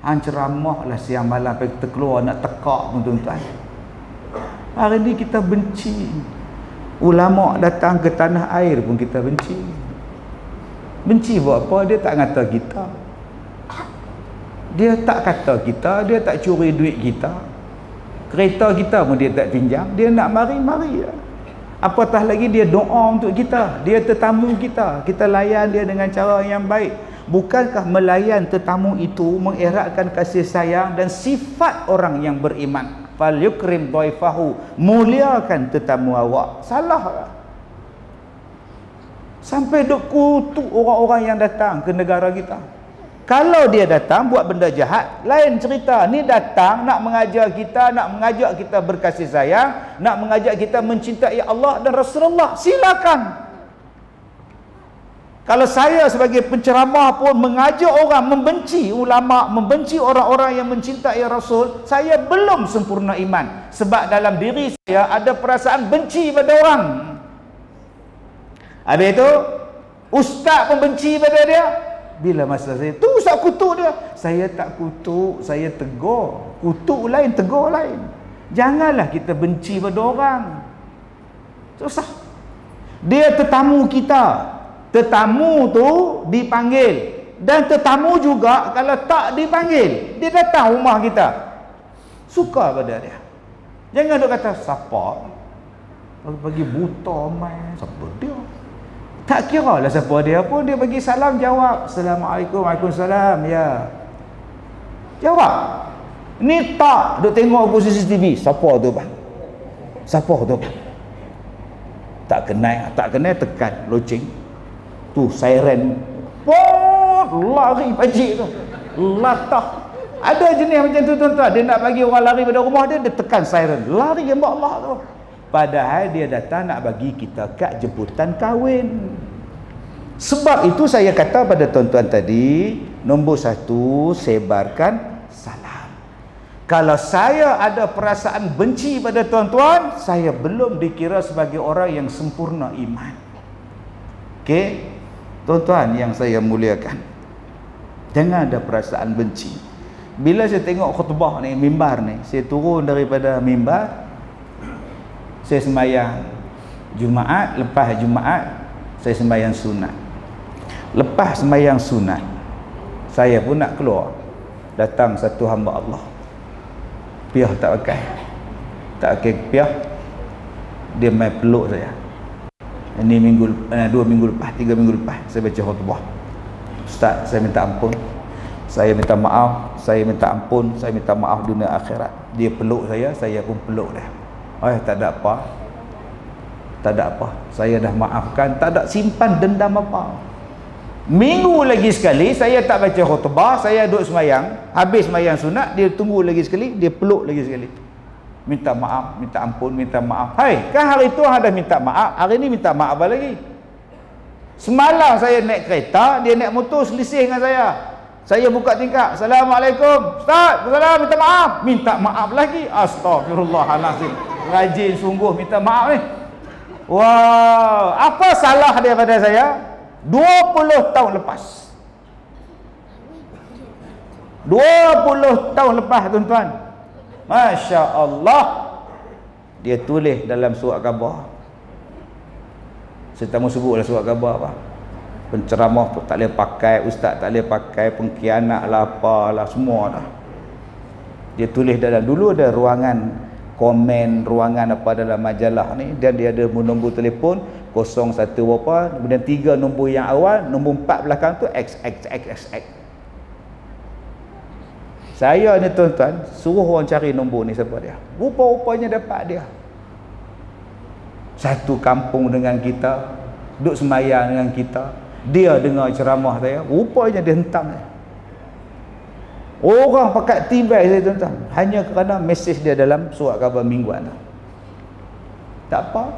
Hang ceramahlah siang malam sampai terkeluar nak tekak pun tuan-tuan. Hari ni kita benci. Ulama datang ke tanah air pun kita benci. Benci buat apa? Dia tak kata kita. Dia tak kata kita, dia tak curi duit kita. Kereta kita pun dia tak pinjam. Dia nak mari-mari lah. Apatah lagi dia doa untuk kita. Dia tetamu kita. Kita layan dia dengan cara yang baik. Bukankah melayan tetamu itu mengeratkan kasih sayang dan sifat orang yang beriman? Fal yukrim dhaifahu. Muliakan tetamu awak. Salah lah. Sampai duk kutuk orang-orang yang datang ke negara kita. Kalau dia datang buat benda jahat, lain cerita. Ni datang nak mengajar kita, nak mengajak kita berkasih sayang, nak mengajak kita mencintai Allah dan Rasulullah. Silakan. Kalau saya sebagai penceramah pun mengajak orang membenci ulama, membenci orang-orang yang mencintai Rasul, saya belum sempurna iman. Sebab dalam diri saya ada perasaan benci pada orang. Habis itu, ustaz pun benci pada dia. Bila masa saya, tu ustaz kutuk dia. Saya tak kutuk, saya tegur. Kutuk lain, tegur lain. Janganlah kita benci pada orang. Susah. Dia tetamu kita. Tetamu tu dipanggil. Dan tetamu juga kalau tak dipanggil, dia datang rumah kita. Suka pada dia. Jangan duk kata, siapa? Bagi buta main. Siapa dia? Tak kira lah siapa dia pun, dia bagi salam jawab. Assalamualaikum, waalaikumsalam. Ya. Jawab. Ni tak duk tengok posisi CCTV. Siapa tu bang? Siapa tu bang? Tak kenal tekan loceng. Tu siren. Lari pajik tu. Latah. Ada jenis macam tu tuan-tuan. Dia nak bagi orang lari pada rumah dia, dia tekan siren. Lari yang Allah tu. Padahal dia datang nak bagi kita kad jemputan kahwin. Sebab itu saya kata pada tuan-tuan tadi, nombor 1, sebarkan salam. Kalau saya ada perasaan benci pada tuan-tuan, saya belum dikira sebagai orang yang sempurna iman. Okey, tuan-tuan yang saya muliakan, jangan ada perasaan benci. Bila saya tengok khutbah ni, mimbar ni, saya turun daripada mimbar, saya sembahyang Jumaat. Lepas Jumaat saya sembahyang sunat. Lepas sembahyang sunat, saya pun nak keluar. Datang satu hamba Allah, piah tak pakai piah, dia main peluk saya. Ini 2 minggu lepas, 3 minggu lepas saya baca khutbah. Ustaz, saya minta ampun, saya minta maaf, saya minta ampun, saya minta maaf dunia akhirat. Dia peluk saya pun peluk dia. Tak ada apa, tak ada apa, saya dah maafkan, tak ada simpan dendam apa. Minggu lagi sekali saya tak baca khutbah, saya duduk semayang, habis semayang sunat, dia tunggu lagi sekali, dia peluk lagi sekali, minta maaf, minta ampun, minta maaf. Hai, kan hari tu ada minta maaf, hari ni minta maaf apa lagi? Semalam saya naik kereta, dia naik motor selisih dengan saya buka tingkap, Assalamualaikum Ustaz, salam, minta maaf lagi. Astagfirullahalazim, rajin sungguh minta maaf ni. Wow, apa salah dia pada saya? 20 tahun lepas, 20 tahun lepas tuan-tuan, Masya Allah, dia tulis dalam surat khabar. Saya tak mau sebutlah surat khabar apa. Penceramah pun tak boleh pakai, ustaz tak boleh pakai, pengkhianat lah apalah, semua dah. Dia tulis dalam, dulu ada ruangan komen, ruangan apa dalam majalah ni, dan dia ada nombor telefon 01 berapa, kemudian 3 nombor yang awal, nombor 4 belakang tu XXXX. Saya ni tuan-tuan suruh orang cari nombor ni siapa dia. Rupa-rupanya dapat dia. Satu kampung dengan kita, duduk semayang dengan kita, dia dengar ceramah saya, rupanya dia hentam saya. Orang pakat tibai saya tuan-tuan, hanya kerana mesej dia dalam surat khabar mingguan. Tak apa,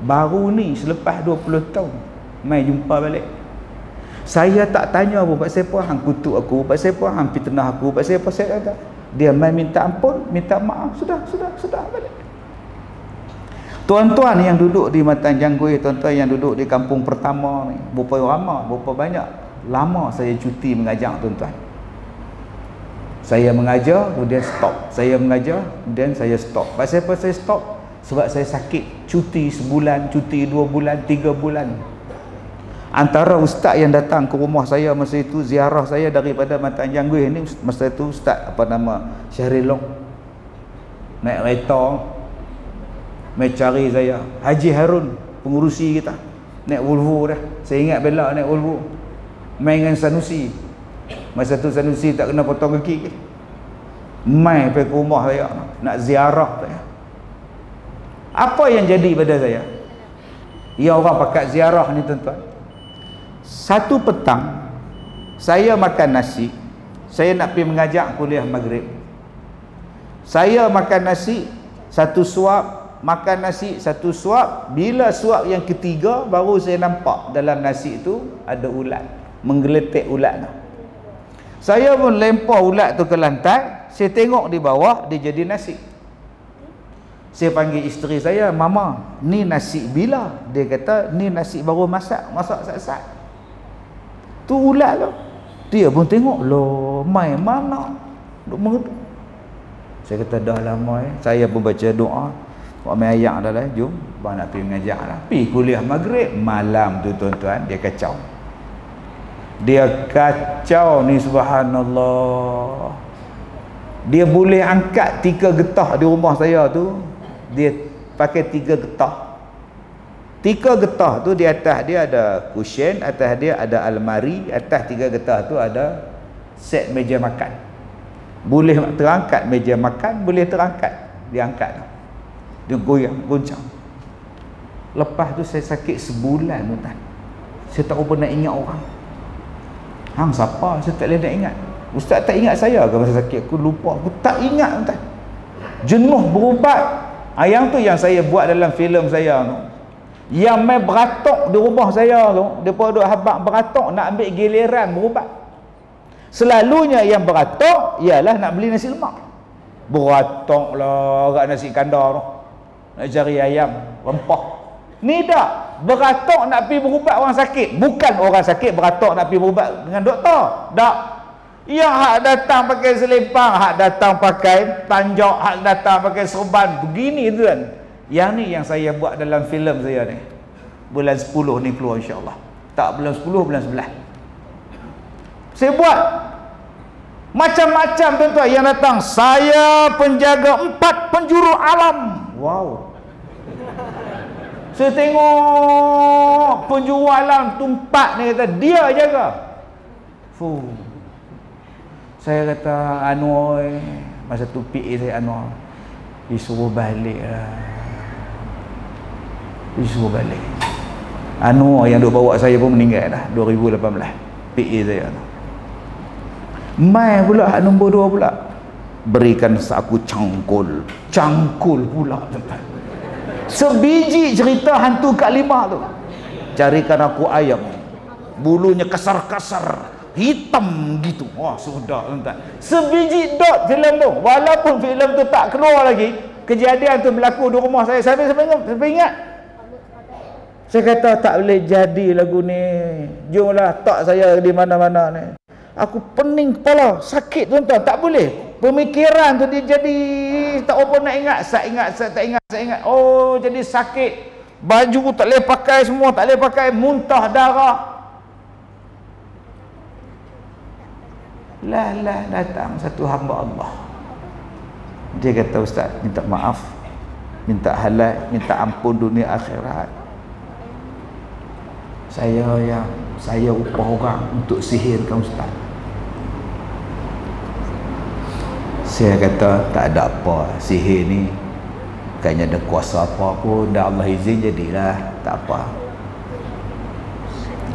baru ni selepas 20 tahun mai jumpa balik. Saya tak tanya pun pasal apa hang kutuk aku, pasal apa hang fitnah aku, pasal apa saya kata. Dia mai minta ampun, minta maaf, sudah balik. Tuan-tuan yang duduk di Matan Janggui, tuan-tuan yang duduk di kampung pertama ni, berapa ramai, berapa banyak lama saya cuti mengajar tuan-tuan. Saya mengajar, kemudian stop. Saya mengajar, kemudian saya stop. Pasal apa saya stop? Sebab saya sakit. Cuti sebulan, cuti 2 bulan, 3 bulan. Antara ustaz yang datang ke rumah saya masa itu, ziarah saya daripada Matan Janggui ni, masa itu ustaz apa nama, Syahrilong, naik kereta mai cari saya. Haji Harun, pengurusi kita, naik Volvo dah. Saya ingat bela naik Volvo, main dengan Sanusi. Masa tu Sanusi tak kena potong kaki, mai pergi ke rumah saya nak ziarah saya. Apa yang jadi pada saya? Ya, orang pakat ziarah ni tuan-tuan, satu petang saya makan nasi, saya nak pergi mengajak kuliah maghrib. Saya makan nasi satu suap, makan nasi satu suap, bila suap yang ketiga baru saya nampak dalam nasi itu ada ulat, menggeletek ulat tu. Saya pun lempar ulat tu ke lantai, saya tengok di bawah dia jadi nasi. Saya panggil isteri saya, "Mama, ni nasi bila?" Dia kata, "Ni nasi baru masak sat-sat." Tu ulat tu. Dia pun tengok, "Loh, mai mana?" Duk mengetuk. Saya kata, "Dah lama Saya pun baca doa. Buat mai ayak dah lah, jom bang nak pergi mengajar lah. Pergi kuliah maghrib. Malam tu tuan-tuan, dia kacau. Dia kacau ni, subhanallah. Dia boleh angkat 3 getah di rumah saya tu. Dia pakai 3 getah. 3 getah tu di atas dia ada cushion, atas dia ada almari, atas 3 getah tu ada set meja makan. Boleh terangkat meja makan, boleh terangkat. Dia angkat. Dia goyang, goncang. Lepas tu saya sakit sebulan tuan. Saya tak pernah nak ingat orang. Hang siapa? Saya tak boleh nak ingat. Ustaz tak ingat saya ke masa sakit? Aku lupa. Aku tak ingat tuan. Jenuh berubat. Yang tu yang saya buat dalam filem saya tu. Yang main beratok di rumah saya tu, depa duk habaq beratok nak ambil giliran berubat. Selalunya yang beratok ialah nak beli nasi lemak. Beratok lah agak nasi kandar tu. Nak cari ayam, rempah. Ni dah beratok nak pergi berubat orang sakit. Bukan orang sakit beratok nak pergi berubat dengan doktor. Tak. Yang hak datang pakai selempang, hak datang pakai tanjak, hak datang pakai serban. Begini tu kan. Yang ni yang saya buat dalam filem saya ni. Bulan 10 ni keluar insya-Allah. Tak bulan 10, bulan 11. Saya buat macam-macam tuan-tuan yang datang. Saya penjaga 4 penjuru alam. Wow. Saya tengok penjuru alam tu 4 ni kata dia jaga. Fuh. Saya kata Anwar, masa tu PA saya Anwar, disuruh balik lah. Disuruh balik. Anwar yang duk bawa saya pun meninggal dah 2018. PA saya tu. Mai pula hak nombor 2 pula. Berikan saku cangkul. Cangkul pula tuan. Sebiji cerita hantu Kak Limah tu. Carikan aku ayam. Bulunya kasar-kasar. Hitam gitu. Wah, sudah tuan. Sebiji dot filem tu. Walaupun filem tu tak keluar lagi, kejadian tu berlaku di rumah saya. Sampai ingat. Saya kata tak boleh jadi lagu ni. Jomlah tak saya di mana-mana ni. Aku pening kepala, sakit tuan-tuan, tak boleh. Pemikiran tu dia jadi tak apa nak ingat, saya tak ingat. Oh, jadi sakit. Baju tak boleh pakai semua, tak boleh pakai, muntah darah. Lah datang satu hamba Allah. Dia kata, Ustaz, minta maaf, minta halal, minta ampun dunia akhirat. Saya upah orang untuk sihirkan Ustaz. Saya kata tak ada apa, sihir ni kayaknya ada kuasa apa pun, dah Allah izin jadilah, tak apa.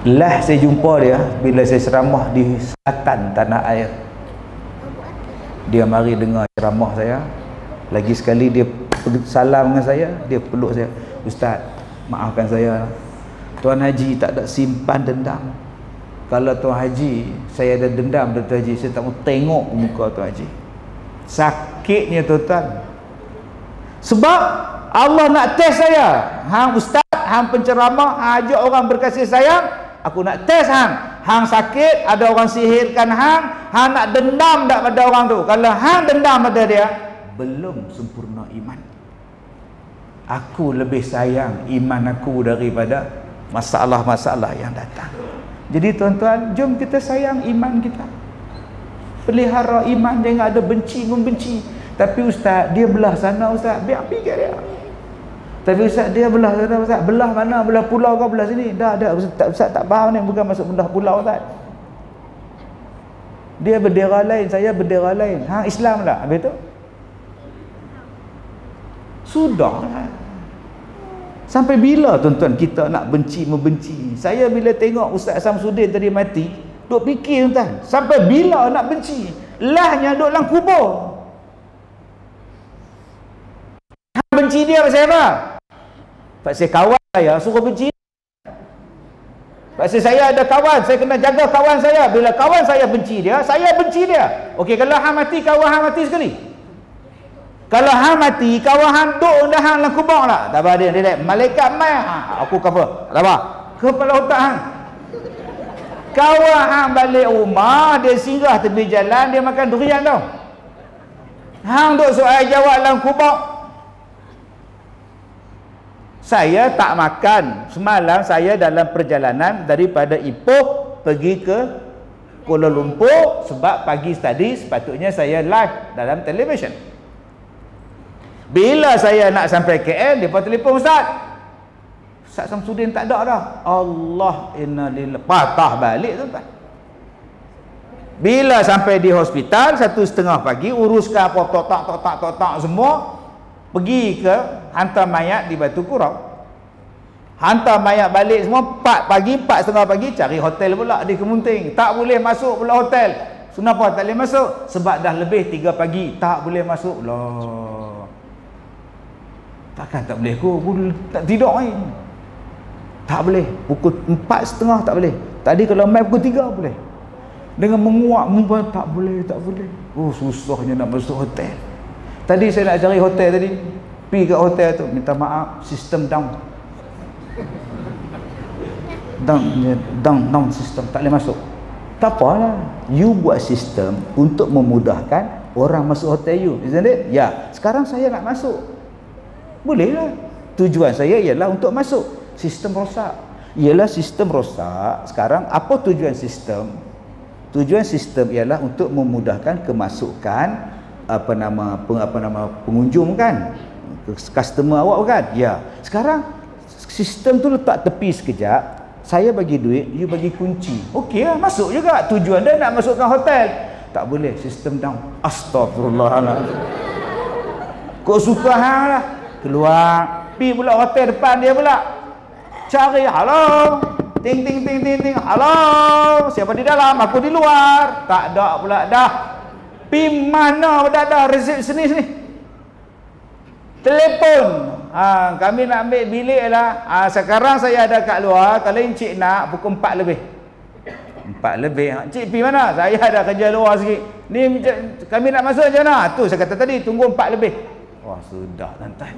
Lah saya jumpa dia bila saya ceramah di selatan tanah air. Dia mari dengar ceramah saya. Lagi sekali dia salam dengan saya, dia peluk saya. Ustaz, maafkan saya, Tuan Haji tak ada simpan dendam. Kalau Tuan Haji, saya ada dendam dengan Tuan Haji, saya tak mau tengok muka Tuan Haji. Sakitnya tuan-tuan. Sebab Allah nak test saya. Hang ustaz, hang penceramah, hang ajak orang berkasih sayang, aku nak test hang. Hang sakit, ada orang sihirkan hang nak dendam tak pada orang tu. Kalau hang dendam pada dia, belum sempurna iman. Aku lebih sayang iman aku daripada masalah-masalah yang datang. Jadi tuan-tuan, jom kita sayang iman kita. Pelihara iman, jangan ada benci membenci. Tapi ustaz, dia belah sana ustaz, biar pergi dia. Tapi ustaz, dia belah sana ustaz, belah mana? Belah pulau kau belah sini? Dah ustaz tak faham ni, bukan masuk belah pulau ustaz. Dia bendera lain, saya bendera lain. Hang Islam tak? Habis tu sudah. Sampai bila tuan-tuan kita nak benci membenci? Saya bila tengok Ustaz Samsudin tadi mati, duk fikir tuan, sampai bila nak benci? Lahnya duk dalam kubur. Hang benci dia pasal apa? Pasal kawan saya suruh benci. Pasal saya ada kawan, saya kena jaga kawan saya. Bila kawan saya benci dia, saya benci dia. Okey, kalau hang mati, kawan hang mati sekali. Kalau hang mati, kawan hang duk dah hang dalam kubur tak? Tak apa dia. Malaikat mai, aku cover. Tak apa. Kepala otak hang. Kawan hang balik rumah, dia singgah tepi jalan, dia makan durian tau. Hang duk soal jawab dalam kubur. Saya tak makan. Semalam saya dalam perjalanan daripada Ipoh pergi ke Kuala Lumpur sebab pagi tadi sepatutnya saya live dalam televisyen. Bila saya nak sampai KL, dia telefon Ustaz Samsudin tak ada dah. Allah innalillah, patah balik tuan-tuan. Bila sampai di hospital 1:30 pagi, uruskan apa totak semua, pergi ke hantar mayat di Batu Kurau. Hantar mayat balik semua 4 pagi, 4:30 pagi, cari hotel pula di Kemunting. Tak boleh masuk pula hotel. Kenapa tak boleh masuk? Sebab dah lebih 3 pagi, tak boleh masuk. Loh, takkan tak boleh aku tak tidur ni. Tak boleh. Pukul 4:30 tak boleh. Tadi kalau main pukul 3 boleh. Dengan menguap tak boleh. Oh, susahnya nak masuk hotel. Tadi saya nak cari hotel tadi. Pergi ke hotel tu, minta maaf, sistem down. Down sistem, tak boleh masuk. Tak apalah. You buat sistem untuk memudahkan orang masuk hotel you. Isn't it? Ya. Sekarang saya nak masuk. Bolehlah. Tujuan saya ialah untuk masuk. Sistem rosak. Ialah sistem rosak. Sekarang apa tujuan sistem? Tujuan sistem ialah untuk memudahkan kemasukan pengunjung kan, customer awak kan. Ya. Sekarang sistem tu letak tepi sekejap. saya bagi duit, you bagi kunci. Okey lah, masuk juga. Tujuan dia nak masukkan hotel. Tak boleh, sistem down. Astagfirullahaladzim. Kau suka hang lah. Keluar, pergi pula hotel depan dia pula. Cari, halo. Ting ting ting ting ting. Halo, siapa di dalam? Aku di luar. Tak ada pula dah. Pergi mana dah resepsionis ni? Telefon. Kami nak ambil bilik lah. Sekarang saya ada kat luar. Kalau encik nak pukul 4 lebih. 4 lebih. Encik pergi mana? Saya ada kerja luar sikit. Ni kami nak masuk macam mana? Tu saya kata tadi, tunggu 4 lebih. Wah, sudah lantai.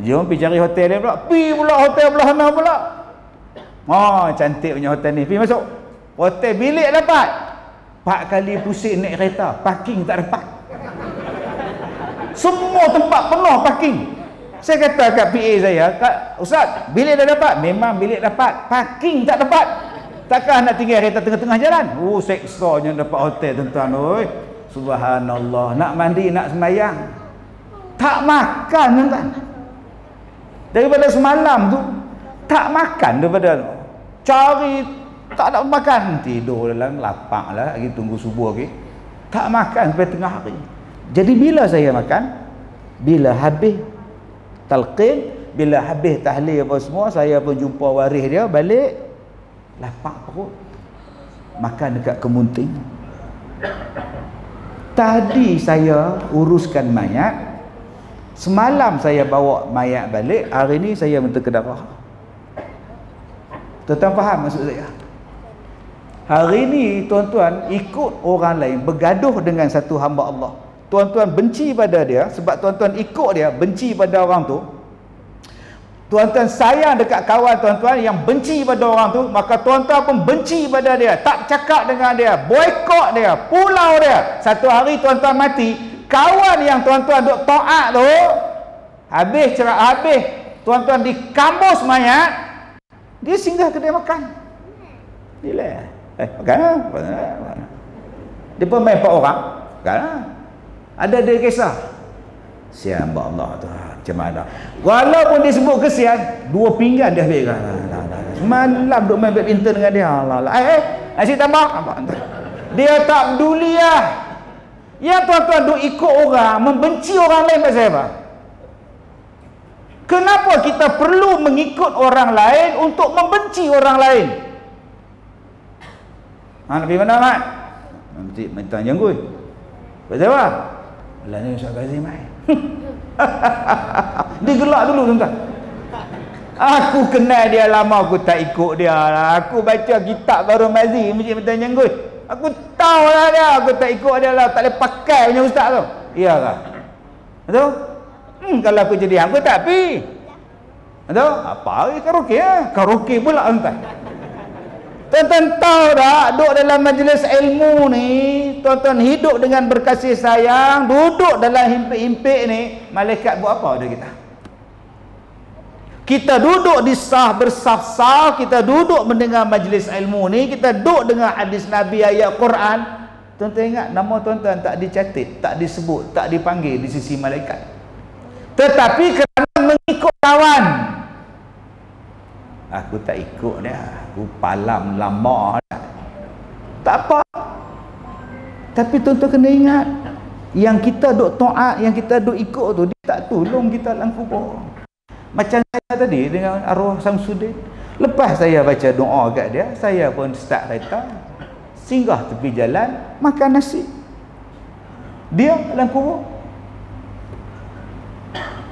Jom pergi cari hotel dia pula. Pergi pula hotel belah sana pula. Cantik punya hotel ni. Pergi masuk. Hotel bilik dapat. 4 kali pusing naik kereta. Parking tak dapat. Semua tempat penuh parking. Saya kata kat PA saya, Ustaz, bilik dah dapat? Memang bilik dapat. Parking tak dapat. Takkan nak tinggal kereta tengah-tengah jalan? Seksanya dapat hotel tuan-tuan. Subhanallah. Nak mandi, nak sembahyang. Tak makan tuan-tuan. Daripada semalam tu, tak makan daripada cari, tak ada makan. Tidur dalam lapang lah, lagi tunggu subuh lagi. Tak makan sampai tengah hari. Jadi bila saya makan, bila habis talqin, bila habis tahlil apa semua, saya pun jumpa waris dia, balik lapang perut, makan dekat kemunting. Tadi saya uruskan mayat, semalam saya bawa mayat balik, hari ni saya minta ke darah. Tuan-tuan faham maksud saya? Hari ni tuan-tuan ikut orang lain, bergaduh dengan satu hamba Allah. Tuan-tuan benci pada dia sebab tuan-tuan ikut dia, benci pada orang tu. Tuan-tuan sayang dekat kawan tuan-tuan yang benci pada orang tu, maka tuan-tuan pun benci pada dia, tak cakap dengan dia, boikot dia, pulau dia. Satu hari tuan-tuan mati, kawan yang tuan-tuan duk taat tu, habis tuan-tuan di kampus mayat, dia singgah kedai makan. Gila. Makan lah. Dia pun main 4 orang. Makan lah. Ada dia kisah. Sian Allah tu. Macam mana? Walaupun dia sebut kesian, 2 pinggan dia ambil. Semalam duk main badminton dengan dia. Nasi tambah. Dia tak peduli lah. Yang tuan-tuan duk ikut orang, membenci orang lain pasal apa? Kenapa kita perlu mengikut orang lain untuk membenci orang lain? Nak pergi mana, Mat? Nanti minta janggut. Pasal apa? Lah ni Ustaz Kazim mai. Dia gelak dulu tuan-tuan. Aku kenal dia lama, aku tak ikut dia lah. Aku baca kitab baru Mazi, Masjid Minta Janggut. Aku tahu lah dia, aku tak ikut dia lah. Tak boleh pakai punya ustaz tu. Iya kah? Betul? Kalau aku jadi hang, aku tak pergi. Betul? Apa hari karaoke lah? Karaoke pula tuan-tuan. Tuan-tuan tahu tak, duduk dalam majlis ilmu ni, tuan-tuan hidup dengan berkasih sayang, duduk dalam himpit-himpit ni, malaikat buat apa pada kita? Kita duduk di sah bersaf-saf, kita duduk mendengar majlis ilmu ni, kita duduk dengan hadis Nabi, ayat Quran. Tuan-tuan ingat, nama tuan-tuan tak dicatat, tak disebut, tak dipanggil di sisi malaikat. Tetapi kerana mengikut kawan, aku tak ikut dia, aku palam lama dah. Tak apa. Tapi tuan-tuan kena ingat, yang kita duk taat, yang kita duk ikut tu, dia tak tolong kita dalam kubur. Macam saya tadi dengan arwah Samsudin, lepas saya baca doa kat dia, saya pun start kereta, singgah tepi jalan, makan nasi. Dia dalam kubur.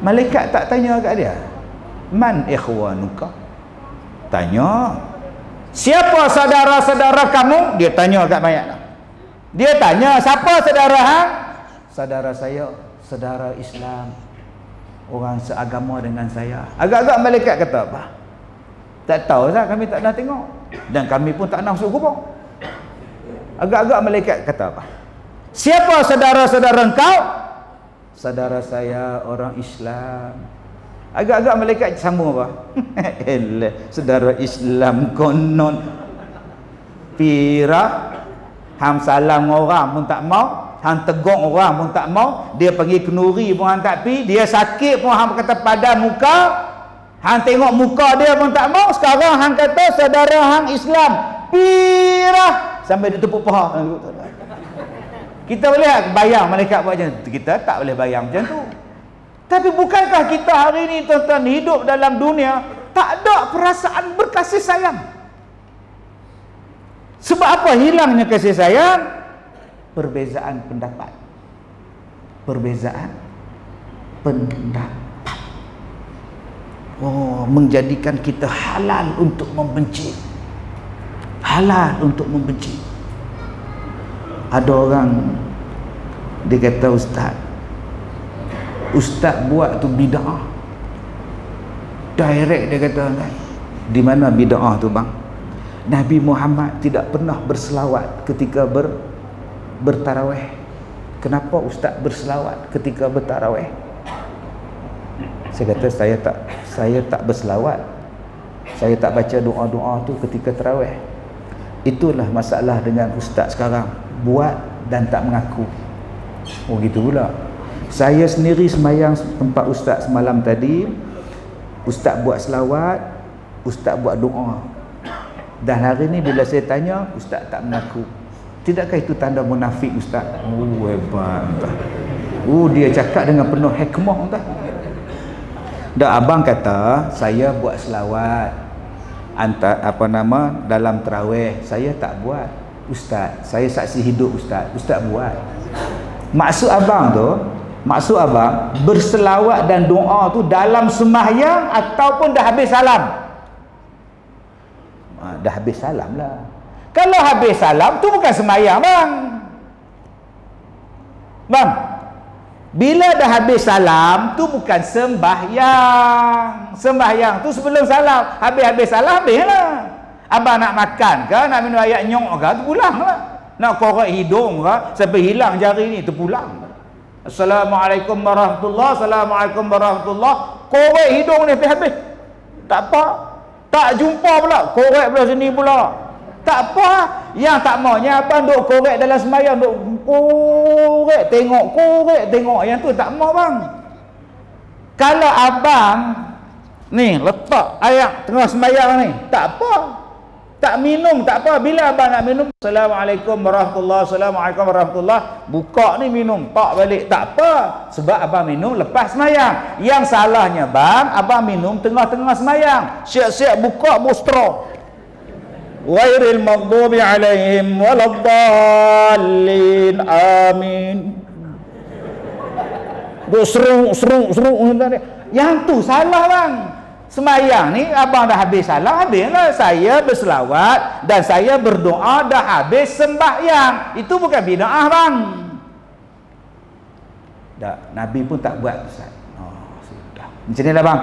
Malaikat tak tanya kat dia, man ikhwanuka? Tanya, siapa saudara-saudara kamu? Dia tanya kat mayat. Dia tanya, siapa saudara hang? Saudara saya, saudara Islam, orang seagama dengan saya. Agak-agak malaikat kata apa? Tak tahu lah, kami tak nak tengok, dan kami pun tak nak masuk kubur. Agak-agak malaikat kata apa? Siapa saudara-saudara engkau? Saudara saya orang Islam. Agak-agak malaikat sambung apa? Saudara Islam konon pira, hang salam orang pun tak mau, hang tegur orang pun tak mau, dia pergi kenuri pun hang tak pi, dia sakit pun hang kata pada muka, Hang tengok muka dia pun tak mau. Sekarang hang kata saudara hang Islam. Pirah sampai dia tepuk paha. Kita boleh bayang malaikat buat macam tu? Kita tak boleh bayang macam tu. Tapi bukankah kita hari ini tuan-tuan hidup dalam dunia tak ada perasaan berkasih sayang? Sebab apa hilangnya kasih sayang? Perbezaan pendapat. Perbezaan pendapat. Oh, menjadikan kita halal untuk membenci. Halal untuk membenci. Ada orang dia kata ustaz buat tu bid'ah. Direct dia kata, di mana bid'ah tu bang? Nabi Muhammad tidak pernah berselawat ketika bertarawih. Kenapa ustaz berselawat ketika bertarawih? Saya kata saya tak berselawat. Saya tak baca doa-doa tu ketika tarawih. Itulah masalah dengan ustaz sekarang, buat dan tak mengaku. Oh gitu pula. Saya sendiri sembahyang tempat ustaz semalam tadi, ustaz buat selawat, ustaz buat doa. Dan hari ni bila saya tanya, ustaz tak mengaku. Tidakkah itu tanda munafik ustaz? Oh hebat entah. Oh dia cakap dengan penuh hikmah entah. Dah abang kata saya buat selawat dalam tarawih. Saya tak buat. Ustaz, saya saksi hidup ustaz. Ustaz buat. Maksud abang berselawat dan doa tu dalam sembahyang ataupun dah habis salam? Dah habis salam lah. Kalau habis salam tu bukan sembahyang bang. Bang, bila dah habis salam tu bukan sembahyang. Sembahyang tu sebelum salam. Habis salam habislah. Abang nak makan ke, nak minum air nyok ke, tu pulang lah. Nak korek hidung ke, sampai hilang jari ni, tu pulang. Assalamualaikum warahmatullahi, Assalamualaikum warahmatullahi. Korek hidung ni habis. Tak apa. Tak jumpa pula, korek belah sini pula. Tak apa. Yang tak maunya abang duk korek dalam sembahyang, duk korek tengok. Yang tu tak mau bang. Kalau abang ni letak air tengah sembahyang ni, tak apa. Tak minum tak apa. Bila abang nak minum, Assalamualaikum warahmatullahi, Assalamualaikum warahmatullahi, buka ni minum, tak balik, tak apa. Sebab abang minum lepas sembahyang. Yang salahnya bang, abang minum tengah-tengah sembahyang, siap-siap buka bustro. Ghairil maghdubi alaihim waladdallin, amin. Serung. Yang tu salah bang. Sembahyang ni abang dah habis salah, habislah. Saya berselawat dan saya berdoa dah habis sembahyang. Itu bukan bid'ah bang. Tak, Nabi pun tak buat Ustaz. Oh, sudah. Macam ni lah bang.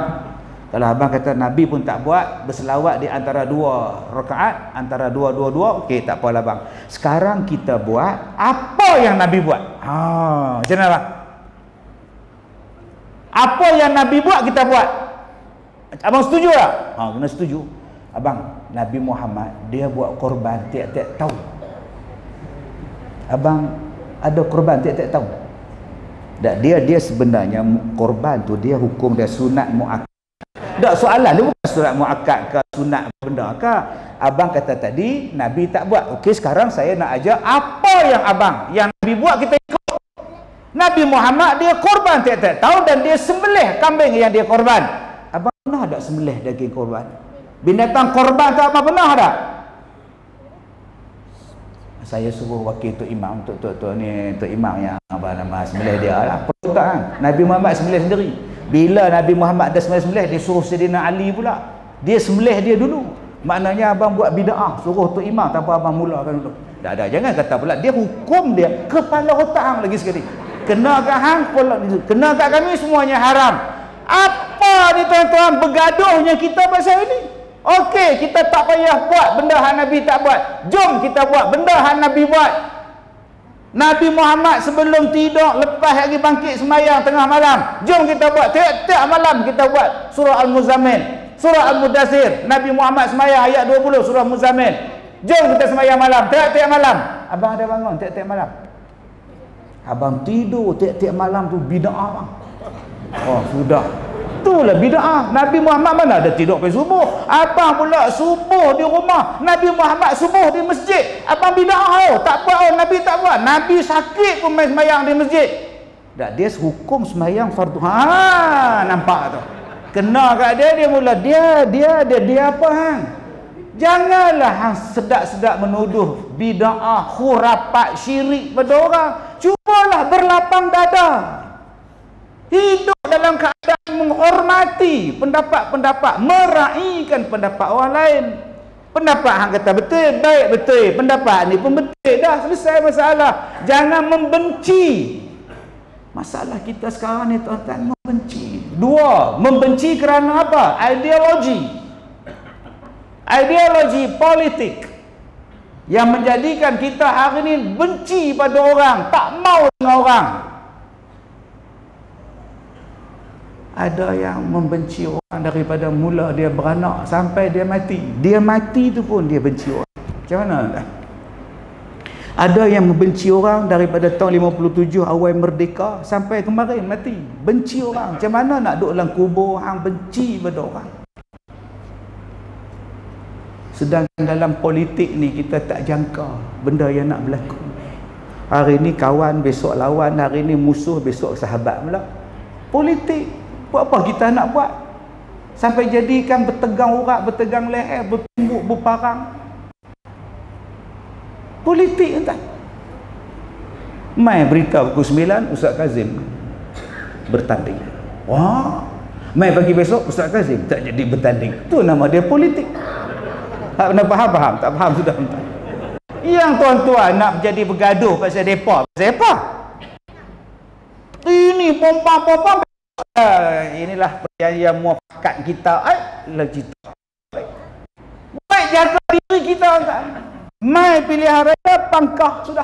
Kalau abang kata Nabi pun tak buat, berselawat di antara dua rakaat, antara dua, okey, tak apalah bang. Sekarang kita buat apa yang Nabi buat. Macam mana bang? Apa yang Nabi buat kita buat. Abang setuju tak? Kena setuju. Abang, Nabi Muhammad dia buat korban tiap-tiap tahun. Abang ada korban tiap-tiap tahun. Dan dia sebenarnya korban tu dia hukum dia sunat muakkad. Tak, soalan dia bukan sunat muakkad ke sunat benda ke. Abang kata tadi Nabi tak buat. Okey, sekarang saya nak ajar apa yang Nabi buat kita ikut. Nabi Muhammad dia korban tiap-tiap tahun dan dia sembelih kambing yang dia korban. Abang pernah tak sembelih daging korban? Binatang korban tak apa pernah tak? Saya suruh wakil Tok Imam, Tok Imam yang abang nama sembelih dia lah. Perlu tak kan? Nabi Muhammad sembelih sendiri. Bila Nabi Muhammad dah sembelih, dia suruh Sayyidina Ali pula. Dia sembelih dia dulu. Maknanya abang buat bid'ah, suruh Tok Imam tanpa abang mulakan dulu. Tak ada, jangan kata pula dia hukum dia kepala otak hang lagi sekali. Kena kat hang, kena kat kami semuanya haram. Apa ni tuan-tuan bergaduhnya kita pasal ini? Okey, kita tak payah buat benda yang Nabi tak buat. Jom kita buat benda yang Nabi buat. Nabi Muhammad sebelum tidur, lepas lagi bangkit sembahyang tengah malam, jom kita buat. Tiap-tiap malam kita buat surah Al-Muzammil, surah Al-Mudathir. Nabi Muhammad sembahyang ayat 20 surah Muzammil. Jom kita sembahyang malam, tiap-tiap malam. Abang ada bangun tiap-tiap malam? Abang tidur tiap-tiap malam tu bid'ah bang. Oh sudah. Itulah bid'ah. Nabi Muhammad mana ada tidur pergi subuh? Abang pula subuh di rumah, Nabi Muhammad subuh di masjid. Abang bid'ah. Tak buat. Nabi tak buat. Nabi sakit pun main sembahyang di masjid. Tak, dia hukum sembahyang fardu. Nampak tu. Kena kat dia mula dia apa hang? Janganlah hang sedap-sedap menuduh bid'ah, khurafat, syirik pada orang. Cubalah berlapang dada. Hidup dalam keadaan menghormati pendapat-pendapat, meraihkan pendapat orang lain. Pendapat hang kata betul, baik betul. Pendapat ni pun betul. Dah selesai masalah. Jangan membenci. Masalah kita sekarang ni tuan-tuan, membenci. Dua, membenci kerana apa? Ideologi politik yang menjadikan kita hari ini benci pada orang, tak mau dengan orang. Ada yang membenci orang daripada mula dia beranak sampai dia mati. Dia mati tu pun dia benci orang. Macam mana? Ada yang membenci orang daripada tahun 57 awal merdeka sampai kemarin mati. Benci orang. Macam mana nak duduk dalam kubur hang benci pada orang? Sedangkan dalam politik ni kita tak jangka benda yang nak berlaku. Hari ni kawan, besok lawan, hari ni musuh, besok sahabat pula. Politik. Buat apa kita nak buat? Sampai jadikan bertegang urat, bertegang leher, bertumbuk, berparang. Politik entah. Mai berita pukul 9 Ustaz Kazim bertanding. Wah. Mai pagi besok Ustaz Kazim tak jadi bertanding. Tu nama dia politik. Tak pernah faham? Tak faham sudah. Yang tuan-tuan nak jadi bergaduh pasal depa. Pasal apa? Ini pompa-pompa. Inilah perjanjian muafakat kita. Lagi kita. Baik jaga diri kita. Mai pilihan raya pangkah sudah.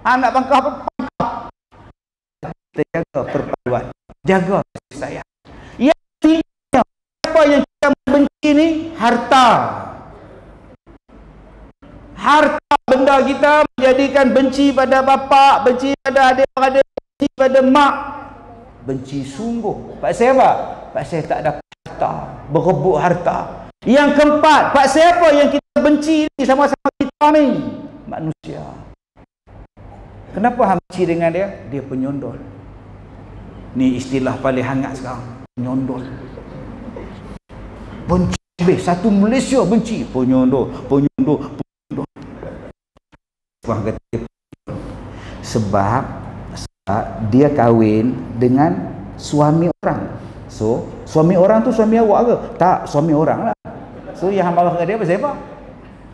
Nak pangkah apa? Pangkah. Kita jaga perpaduan. Jaga kasih sayang. Yang tiga, apa yang kita benci ni? Harta. Harta benda kita menjadikan benci pada bapa, benci pada adik-beradik, benci pada mak. Benci sungguh. Pasal apa? Pasal tak dapat harta, berebut harta. Yang keempat, pasal apa yang kita benci ni sama-sama kita ni? Manusia. Kenapa hang benci dengan dia? Dia penyondol. Ni istilah paling hangat sekarang. Penyondol. Benci. Satu Malaysia benci. Penyondol. Sebab dia kahwin dengan suami orang. So, suami orang tu suami awak ke? Tak, suami orang lah. So, yang marah kat dia pasal apa?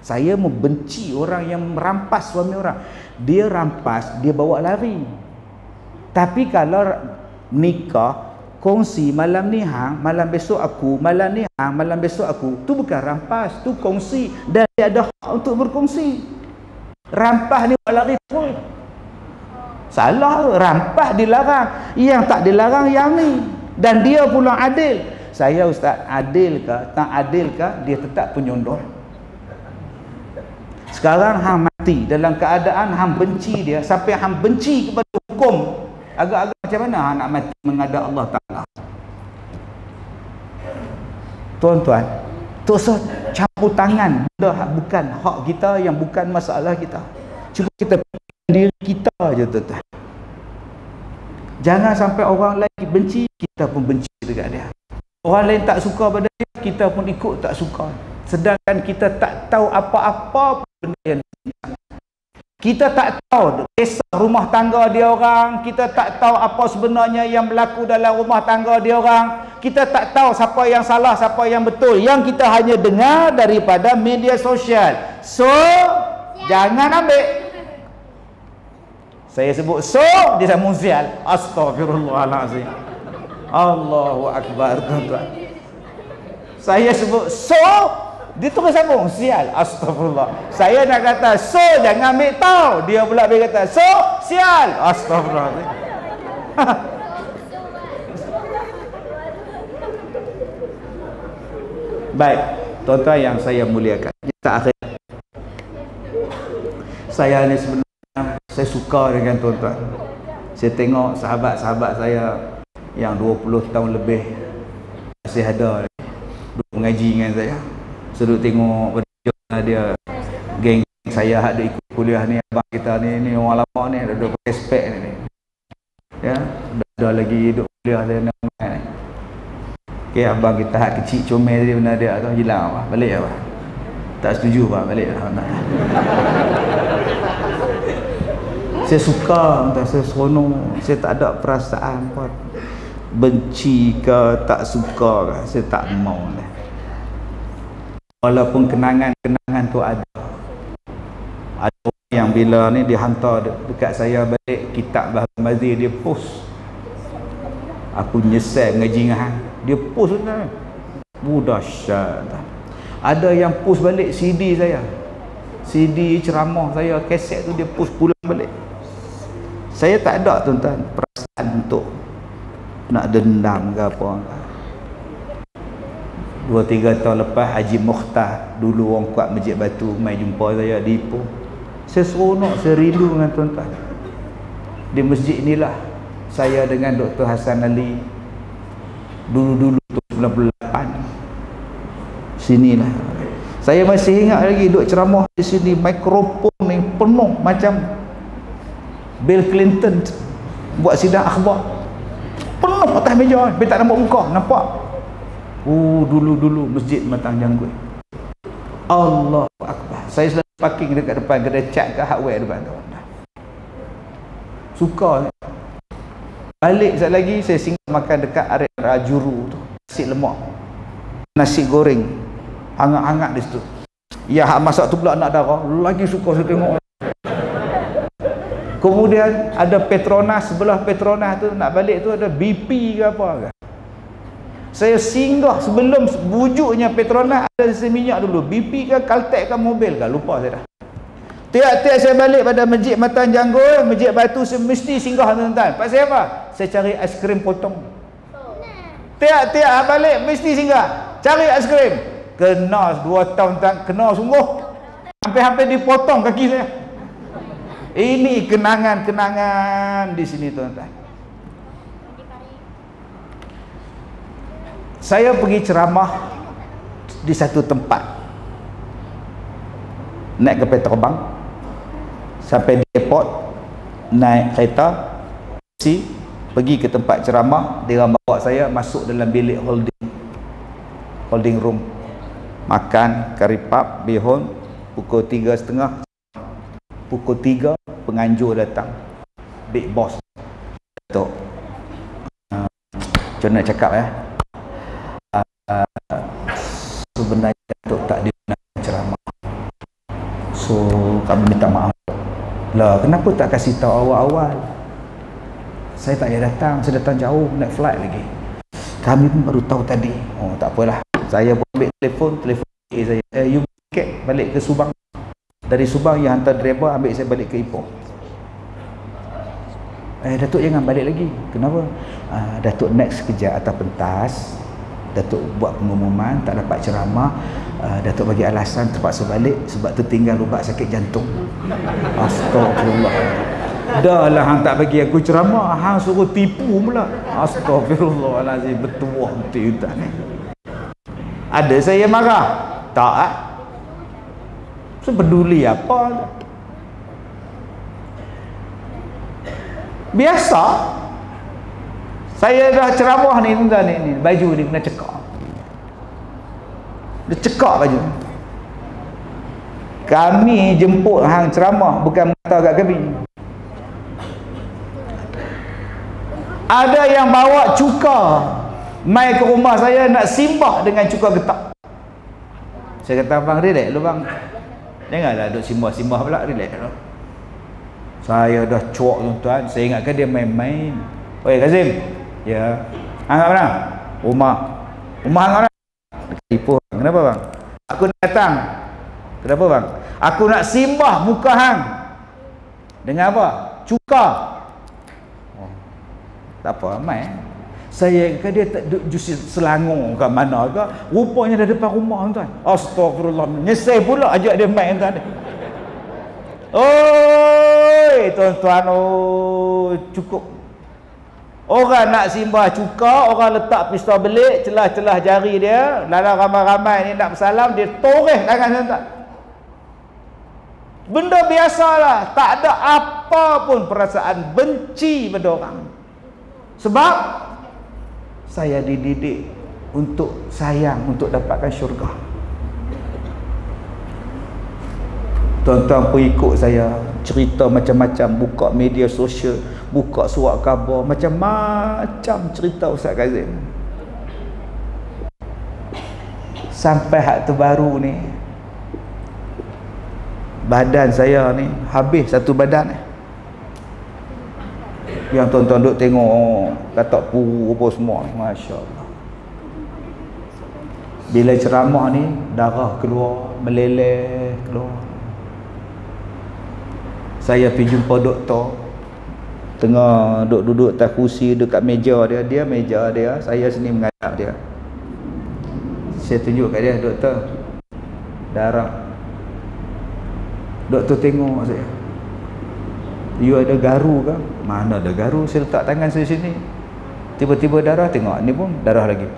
Saya membenci orang yang merampas suami orang. Dia rampas, dia bawa lari. Tapi kalau nikah, kongsi malam ni hang, malam besok aku, malam ni hang, malam besok aku, tu bukan rampas, tu kongsi. Dan dia ada hak untuk berkongsi. Rampas ni buat lari terus. Salah, rampas dilarang. Yang tak dilarang yang ni. Dan dia pula adil. Saya ustaz, adil ke tak adil ke, dia tetap penyondol. Sekarang hang mati dalam keadaan hang benci dia, sampai hang benci kepada hukum. Agak-agak macam mana hang nak mati menghadap Allah Ta'ala? Tuan-tuan, tak usah campur tangan benda bukan hak kita, yang bukan masalah kita. Cuba kita fikirkan diri kita je tuan-tuan. Jangan sampai orang lain benci, kita pun benci dekat dia. Orang lain tak suka pada dia, kita pun ikut tak suka. Sedangkan kita tak tahu apa-apa benda yang dia. Kita tak tahu kisah rumah tangga dia orang, kita tak tahu apa sebenarnya yang berlaku dalam rumah tangga dia orang. Kita tak tahu siapa yang salah, siapa yang betul. Yang kita hanya dengar daripada media sosial. So, jangan ambil. Saya sebut so, dia sambung sial. Astaghfirullahalazim. Allahu Akbar, tuan-tuan. Saya sebut so, dia terus sambung sial. Astagfirullah. Saya nak kata so, jangan ambil tahu. Dia pula berkata so, sial. Astagfirullah. Baik, tuan-tuan yang saya muliakan. Kita akhir. Saya ni sebenarnya saya suka dengan tuan-tuan. Saya tengok sahabat-sahabat saya yang 20 tahun lebih masih ada duduk mengaji dengan saya. Sudut tengok dia geng saya ada ikut kuliah ni, abang kita ni orang lama ni duduk pakai spek ni. Ya, dah lagi duduk kuliah dia ni. Okey, abang kita hak kecil comel dia benar dia tu hilang apa? Balik apa? Tak setuju apa? Balik lah. Saya suka, saya seronok, saya tak ada perasaan apa benci ke tak suka ke, saya tak mau lah. Walaupun kenangan-kenangan tu ada orang yang bila ni dia hantar dekat saya balik kitab Bahasa Mazir, dia post, aku nyesal ngaji dengan hang, dia post tu dahsyat. Ada yang post balik CD saya, CD ceramah saya, kaset tu dia post pulang balik. Saya tak ada tuan-tuan perasaan untuk nak dendam ke apa. 2-3 tahun lepas Haji Mukhtar, dulu orang kuat Masjid Batu, mai jumpa saya di Ipoh. Saya seronok, saya rindu dengan tuan-tuan. Di masjid inilah saya dengan Dr. Hassan Ali dulu-dulu tu 98. Sinilah. Saya masih ingat lagi duk ceramah di sini, mikrofon ni penuh macam Bill Clinton buat sidang akhbar. Penuh atas meja, dia tak nampak muka, nampak. Dulu-dulu masjid Matang Janggut. Allahu Akbar. Saya selalu parking dekat depan kedai cat ke hardware depan tu. Suka. Balik sekali lagi saya singgah makan dekat Arif Rajuru tu, nasi lemak, nasi goreng hangat-hangat di situ. Ya, hak masak tu pula nak darah, lagi suka saya tengok. Kemudian ada Petronas, sebelah Petronas tu nak balik tu ada BP ke apa ke. Saya singgah sebelum wujudnya Petronas ada sisi minyak dulu, BP ke Caltex ke mobil ke, lupa saya dah. Tiap-tiap saya balik pada Masjid Matang Janggut, Masjid Batu, saya mesti singgah tuan-tuan. Pasal apa? Saya cari aiskrim potong. Tiap-tiap balik mesti singgah cari aiskrim. Kena 2 tahun tak kena sungguh. Hampir-hampir dipotong kaki saya. Ini kenangan-kenangan di sini tuan-tuan. Saya pergi ceramah di satu tempat. Naik kapal terbang sampai di airport, naik kereta pergi ke tempat ceramah. Dia bawa saya masuk dalam bilik holding room, makan kari pap, bihun. Pukul 3.30, pukul 3 penganjur datang, big boss Datuk. Macam nak cakap ya, sebenarnya Datuk tak dibenarkan ceramah, so kami minta maaf lah. Kenapa tak kasih tahu awal-awal? Saya tak payah datang, saya datang jauh, naik flight lagi. Kami pun baru tahu tadi. Oh, tak apalah. Saya pun ambil telefon saya, you tiket balik ke Subang. Dari Subang yang hantar driver ambil saya balik ke Ipoh. Datuk jangan balik lagi. Kenapa? Datuk next kerja atas pentas. Datuk buat pengumuman tak dapat ceramah. Datuk bagi alasan terpaksa balik sebab tertinggal ubat sakit jantung. Astagfirullah. Dah lah hang tak bagi aku ceramah, hang suruh tipu pula. Astagfirullahalazim, bertuah betul tak ni. Ada saya marah? Tak. Saya peduli apa? Biasa. Saya dah ceramah ni tuan ni, baju ni kena cekak. Dia cekak baju. Kami jemput hang ceramah bukan mengata kat kami. Ada yang bawa cuka mai ke rumah saya nak simbah dengan cuka getak. Saya kata, abang relax lu bang. Janganlah duk simbah-simbah pula, relax lu. Saya dah cuak tuan-tuan. Saya ingatkan dia main-main. Oi Kazim. Ya. Hang kat mana? Rumah hang kat mana? Dekat Ipoh. Kenapa bang? Aku nak datang. Kenapa bang? Aku nak simbah muka hang. Dengan apa? Cuka. Oh. Tak apa, mai. Saya ingatkan dia tak duduk Selangor kat mana ke. Rupanya dah depan rumah tuan. Astagfirullah. Nyesai pula ajak dia main tuan. Oi tuan-tuan, oh cukup. Orang nak simbah cuka, orang letak pistol belik celah-celah jari dia, dalam ramai-ramai ni nak bersalam, dia toreh tangan tuan-tuan. Benda biasalah, tak ada apa pun perasaan benci pada orang. Sebab saya dididik untuk sayang, untuk dapatkan syurga. Tuan-tuan pengikut saya cerita macam-macam, buka media sosial, buka surat khabar, macam-macam cerita Ustaz Kazim. Sampai hak terbaru ni, badan saya ni habis satu badan ni. Yang tuan-tuan duk tengok katak puru apa semua ni, masya-Allah. Bila ceramah ni darah keluar, meleleh keluar. Saya pergi jumpa doktor, tengah duduk atas kursi dekat meja dia, dia meja dia, saya sini menghadap dia. Saya tunjuk kat dia, doktor, darah. Doktor tengok saya, you ada garu ke? Mana ada garu, saya letak tangan saya sini, tiba-tiba darah, tengok ni pun darah lagi.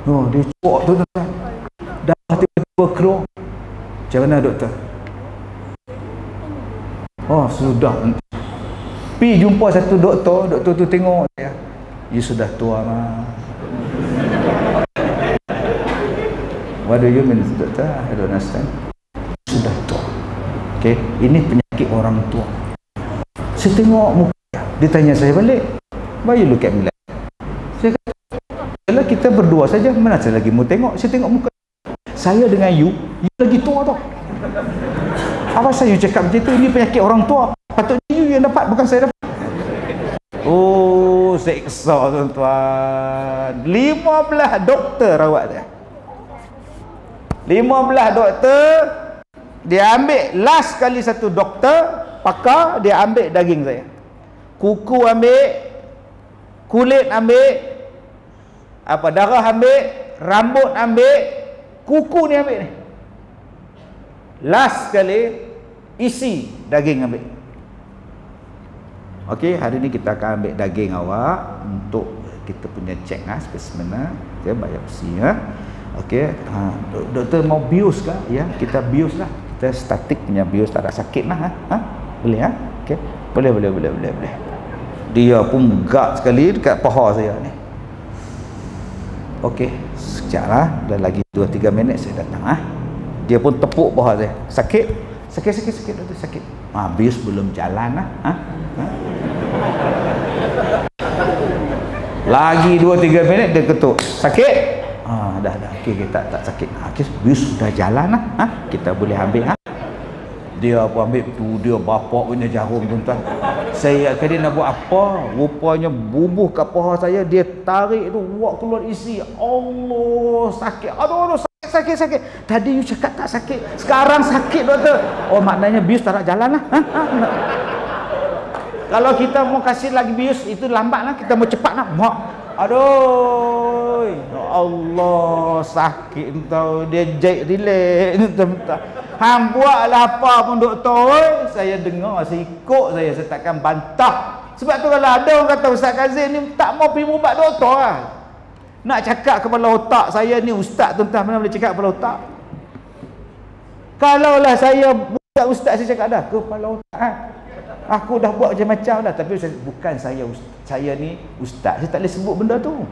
Oh, dia cuak tu tuan, darah tiba-tiba keluar. Macam mana doktor? Oh, sudah. Pergi jumpa satu doktor, doktor tu tengok saya, you sudah tua mah. What do you mean, doktor? I don't understand. Sudah tua. Okay, ini penyakit orang tua. Saya tengok muka dia, dia tanya saya balik, why you look at me like? Saya kata, kalau kita berdua saja, mana saya lagi mau tengok? Saya tengok muka saya dengan you lagi tua tau. Apa saya cakap macam tu? Ini penyakit orang tua. Patutnya you yang dapat, bukan saya dapat. Oh, seksa tuan-tuan. 15 doktor rawat dia. 15 doktor. Dia ambil, last kali satu doktor pakar, dia ambil daging saya. Kuku ambil, kulit ambil, apa, darah ambil, rambut ambil, kuku ni ambil ni. Last kali isi daging ambil. Okey, hari ni kita akan ambil daging awak untuk kita punya cek spesimen. Okey, bayar besi ya. Okey, doktor mau bius ke? Ya, kita bius lah. Kita statik punya bius, tak ada sakit lah. Boleh ha? Okey. Boleh. Dia pun gak sekali dekat paha saya ni. Okey, sekejap lah, dah lagi 2-3 minit saya datang Dia pun tepuk paha saya. Sakit doktor, sakit. Bius belum jalan lah. Lagi 2-3 minit dia ketuk. Sakit? Dah. Okey, tak sakit. Okey, bius sudah jalan lah. Kita boleh ambil Dia pun ambil tu, dia bapak punya jarum tuan-tuan. Saya kata dia nak buat apa? Rupanya bubuh kat paha saya, dia tarik tu, buat keluar isi. Allah, sakit. Aduh, sakit. Tadi you cakap tak sakit, sekarang sakit doktor. Oh, maknanya bius tak nak jalan lah. Kalau kita mau kasih lagi bius, itu lambat lah. Kita mau cepat lah. Aduh, ya Allah, sakit tau. Dia jahit relax. Hang buatlah apa pun doktor. Saya dengar, saya ikut, saya takkan bantah. Sebab tu kalau ada orang kata Ustaz Kazim ni tak mau pergi ubat doktor lah. Nak cakap kepala otak saya ni ustaz tuan-tuan, mana boleh cakap kepala otak? Kalaulah saya bukan ustaz, saya cakap dah kepala otak aku dah buat macam-macam dah, tapi bukan saya ni ustaz, saya tak boleh sebut benda tu.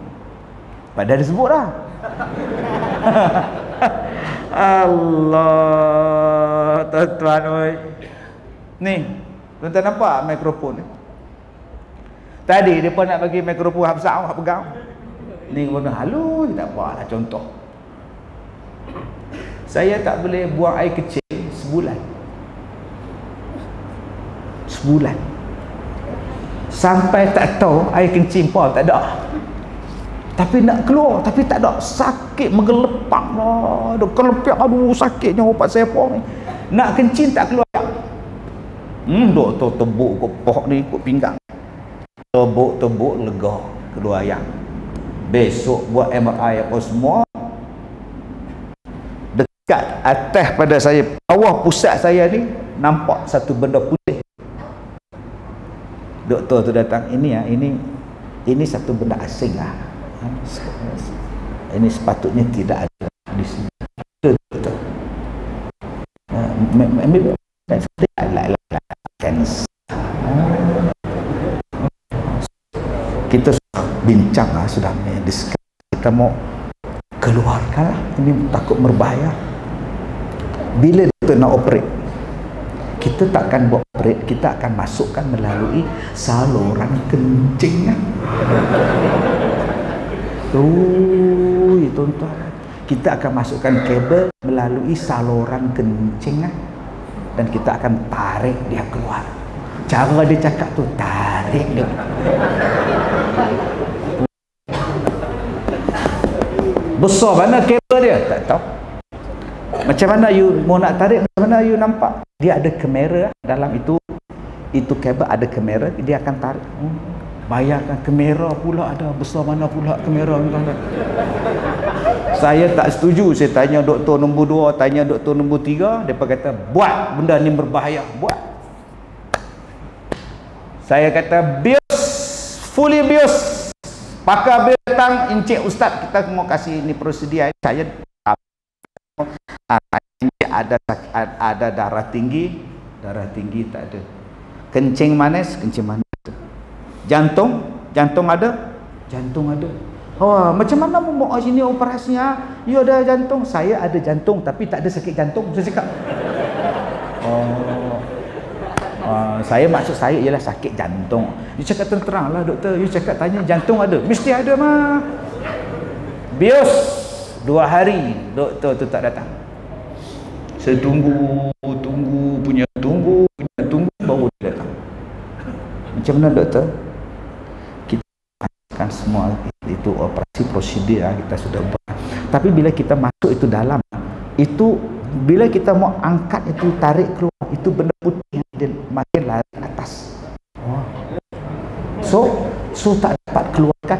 Padahal dia sebut dah. Allah, tuan-tuan oi. Ni, tuan-tuan nampak mikrofon ni? Tadi dia pun nak bagi mikrofon Hafsah awak pegang. Ni guna halus, tak apalah contoh. Saya tak boleh buang air kecil sebulan. Sampai tak tahu air kencing pun tak ada. Tapi nak keluar, tapi tak ada. Sakit menggelepang lah. Ada kelepyak, aduh sakitnya opat saya pun ni. Nak kencing tak keluar. Doktor tebuk kot pohon ni, kot pinggang. Tebuk lega, keluar ayam. Besok buat MRI apa semua, dekat atas pada saya, bawah pusat saya ni nampak satu benda putih. doktor tu datang, ini satu benda asing lah. Ini sepatutnya tidak ada di sini. Betul. Kita sudah bincang lah, sudah discuss. Kita mau keluarkan lah, ini takut berbahaya. Bila kita nak operate, kita takkan buat operate, kita akan masukkan melalui saluran kencing. Tuan-tuan, kita akan masukkan kabel melalui saluran kencing dan kita akan tarik dia keluar. Cara dia cakap tu, tarik dia. Besar mana kabel dia? Tak tahu. Macam mana you mau nak tarik, macam mana you nampak? Dia ada kamera dalam itu kabel ada kamera, dia akan tarik. Bayangkan kamera pula ada, besar mana pula kamera. Saya tak setuju. Saya tanya doktor nombor 2, tanya doktor nombor 3, mereka kata buat, benda ni berbahaya, buat. Saya kata bios, fully bios. Pakar bios datang, Encik Ustaz, kita mau kasih ini prosedur. Saya ada darah tinggi tak ada. Kencing manis ada. Jantung ada. Oh, macam mana mau sini operasinya? You ada jantung, saya ada jantung tapi tak ada sakit jantung. Saya cakap. Saya maksud saya ialah sakit jantung. You cakap terang lah doktor. You cakap tanya jantung ada, mesti ada mah. Bios 2 hari doktor tu tak datang. Saya tunggu baru dia datang. Macam mana doktor? Kita kan semua itu operasi prosedur kita sudah buat. Tapi bila kita masuk itu dalam, itu bila kita mau angkat itu, tarik keluar, itu benda putih dia makin lari ke atas. So tak dapat keluarkan.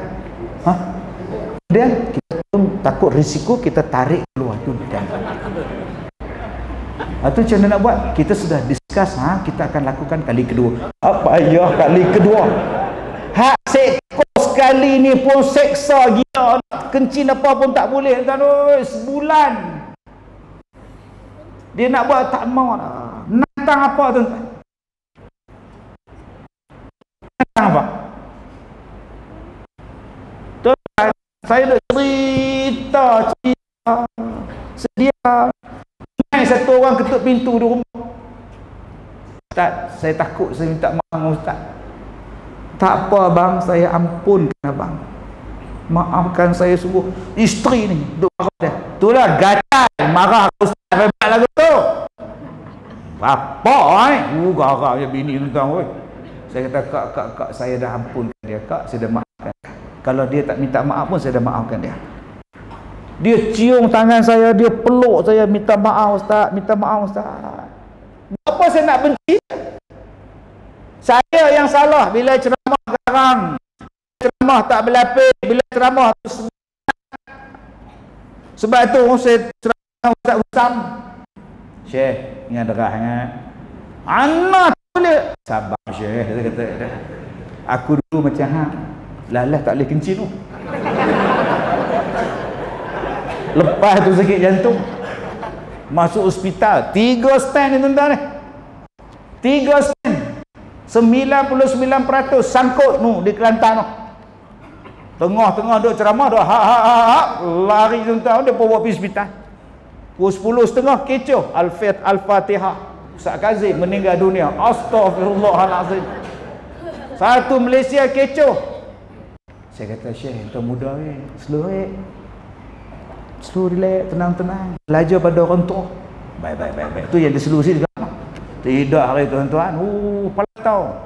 Dan kita takut risiko kita tarik keluar tu. Itu macam mana nak buat? Kita sudah discuss, kita akan lakukan kali kedua. Apa ya kali kedua? Hak sekor sekali ni pun seksa gila. Kencing apa pun tak boleh tuan. Sebulan. Dia nak buat tak mau dah. Nantang apa tuan? Nantang apa? Tuan, saya dah cerita sedia. Satu orang ketuk pintu di rumah. Ustaz, saya takut, saya minta maaf dengan Ustaz. Tak apa bang, saya ampunkan abang. Maafkan saya sungguh. Isteri ni duk marah dia. Itulah gatal marah Ustaz hebat lagu tu. Apa garang je bini tuan. Saya kata kak saya dah ampunkan dia, kak saya dah maafkan. Kalau dia tak minta maaf pun saya dah maafkan dia. Dia cium tangan saya, dia peluk saya, minta maaf Ustaz, minta maaf Ustaz. Apa saya nak benci? Saya yang salah bila ceramah garang. Ceramah tak berlapis, bila ceramah tu sebab tu saya ceramah Ustaz Usam. Syekh, ingat derah anak boleh. Sabar Syekh, saya kata. Aku dulu macam lalas tak boleh kencing tu. Lepas tu sakit jantung, masuk hospital, 3 stand ni tuan-tuan ni. 3 stand 99% sangkut nu di Kelantan tu. Tengah-tengah duk ceramah dah lari tuan-tuan, dia bawa pergi hospital. Pukul 10.30 kecoh Al-Fatihah. Ustaz Kazim meninggal dunia. Astaghfirullahalazim. Satu Malaysia kecoh. Saya kata Syekh, tuan muda slow slow, relax, tenang-tenang. Belajar pada orang tua. Baik. Tu yang dia slow sikit. Tidak hari tuan-tuan. Palatau.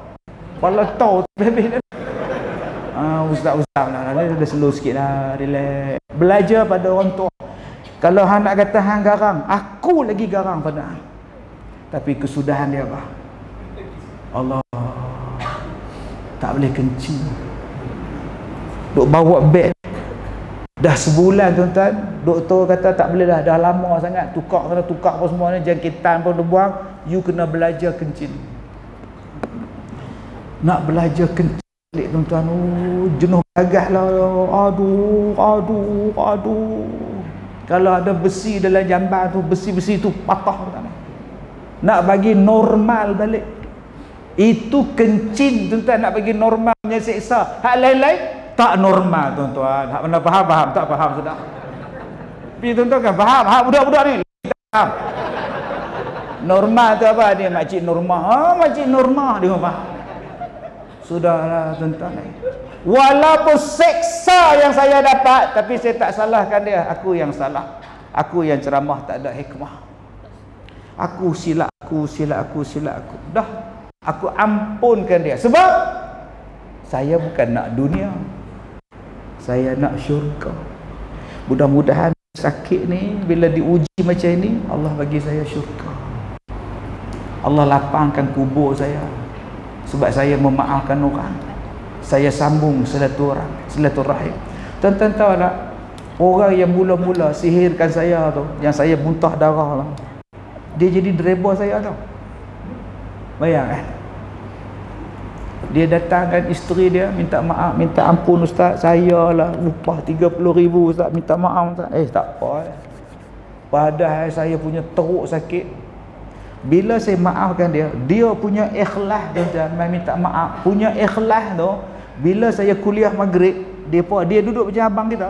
Ustaz lah. Dia slow sikit lah. Relax. Belajar pada orang tua. Kalau hang nak kata hang garang, aku lagi garang pada hang. Tapi kesudahan dia apa? Allah. Tak boleh kencing. Duk bawa beg. Dah sebulan tuan-tuan, doktor kata tak boleh dah lama sangat. Tukar apa semua ni, jangkitan pun dia buang. You kena belajar kencing. Nak belajar kencing tuan-tuan, jenuh gagah lah. Aduh. Kalau ada besi dalam jamban tu, besi-besi tu patah tuan. Nak bagi normal balik. Itu kencing tuan-tuan, nak bagi normalnya seksa. Hak lain-lain tak normal tuan-tuan. Hak mana faham, tak faham sudah. Tapi tuan-tuan kan faham. Hak budak-budak ni tak faham. Normal tu apa dia? Makcik normal. Makcik normal dia faham. Sudahlah tuan-tuan. Walaupun seksa yang saya dapat, tapi saya tak salahkan dia. Aku yang salah. Aku yang ceramah tak ada hikmah. Aku silap aku. Dah, aku ampunkan dia. Sebab saya bukan nak dunia, saya nak syurga. Mudah-mudahan sakit ni bila diuji macam ini, Allah bagi saya syurga. Allah lapangkan kubur saya. Sebab saya memaafkan orang, saya sambung silaturahim. Tuan-tuan tahu tak, orang yang mula-mula sihirkan saya tu, yang saya muntah darah lah, dia jadi driver saya tau. Bayang dia datangkan isteri dia, minta maaf, minta ampun ustaz, saya lah upah 30,000 ustaz, minta maaf ustaz. Tak apa. Padahal saya punya teruk sakit. Bila saya maafkan dia, dia punya ikhlas dan minta maaf, punya ikhlas tu, bila saya kuliah maghrib, dia duduk macam abang kita,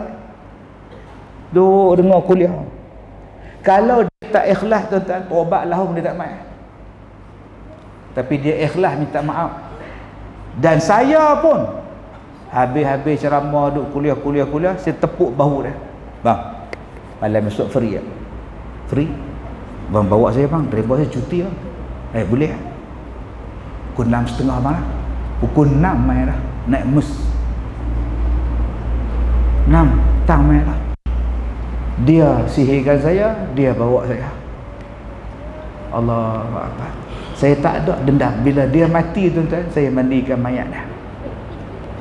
duduk dengar kuliah. Kalau dia tak ikhlas tuan-tuan, obat lahum dia tak main. Tapi dia ikhlas minta maaf. Dan saya pun habis ceramah, duduk kuliah, saya tepuk bahu dia. Bang, malam esok free ya? Free? Bang bawa saya bang, driver saya cuti lah. Boleh? Pukul 6.30 bang lah. Pukul 6 main lah. Naik mus 6 tang main lah. Dia sihirkan saya, dia bawa saya. Allah Akbar. Saya tak ada dendam. Bila dia mati tuan-tuan, saya mandikan mayat dia.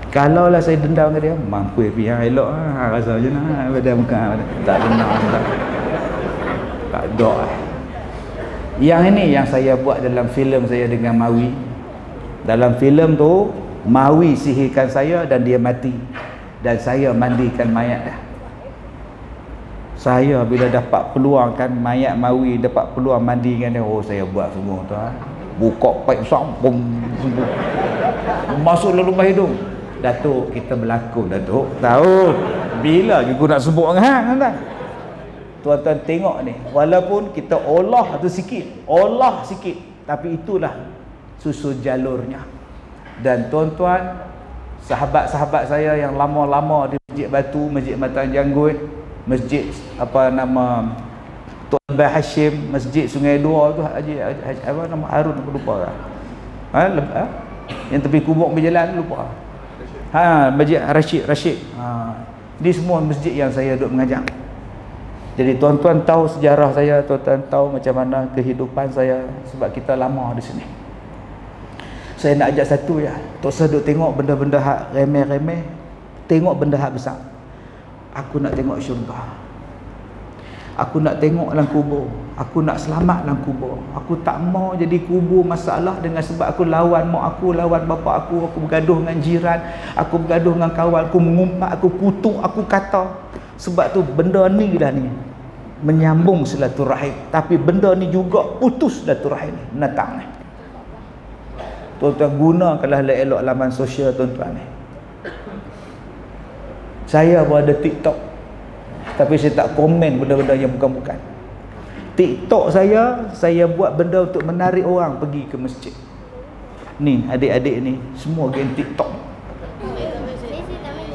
Kalau lah saya dendam ke dia, mampu pihak elok lah, rasa je lah pada muka. Tak dendam tak ada. Yang ini yang saya buat dalam filem saya dengan Mawi. Dalam filem tu, Mawi sihirkan saya dan dia mati, dan saya mandikan mayat dia. Saya bila dapat peluang kan, mayat Mawi dapat peluang mandikan dia, saya buat semua tu. Buka pipe sampung, masuk dalam lubang hidung. Datuk, kita berlakon Datuk. Tahu bila aku nak sebut dengan hang tuan. Tuan-tuan tengok ni, walaupun kita olah sikit, tapi itulah susun jalurnya. Dan tuan-tuan, sahabat-sahabat saya yang lama-lama di Masjid Batu, Masjid Matang Janggut, Masjid apa nama Tuan Abah Hashim, Masjid Sungai Dua tu, Haji apa nama Harun, aku lupa lah. Yang tepi kubur berjalan lupa. Masjid Rashid. Ini semua masjid yang saya duduk mengajar. Jadi tuan-tuan tahu sejarah saya, tuan-tuan tahu macam mana kehidupan saya, sebab kita lama di sini. Saya nak ajak satu ya, tak usah duk tengok benda-benda hak remeh-remeh, tengok benda hak besar. Aku nak tengok syurga. Aku nak tengok dalam kubur. Aku nak selamat dalam kubur. Aku tak mau jadi kubur masalah dengan sebab aku lawan mak aku, lawan bapa aku bergaduh dengan jiran, aku bergaduh dengan kawan, aku mengumpat, aku kutuk, aku kata. Sebab tu benda ni dah ni menyambung silaturahim, tapi benda ni juga putus silaturahim menatang ni. Tuan-tuan gunakanlah elok laman sosial tuan-tuan ni. Saya pun ada TikTok, tapi saya tak komen benda-benda yang bukan-bukan. TikTok saya buat benda untuk menarik orang pergi ke masjid. Ni adik-adik ni semua game TikTok.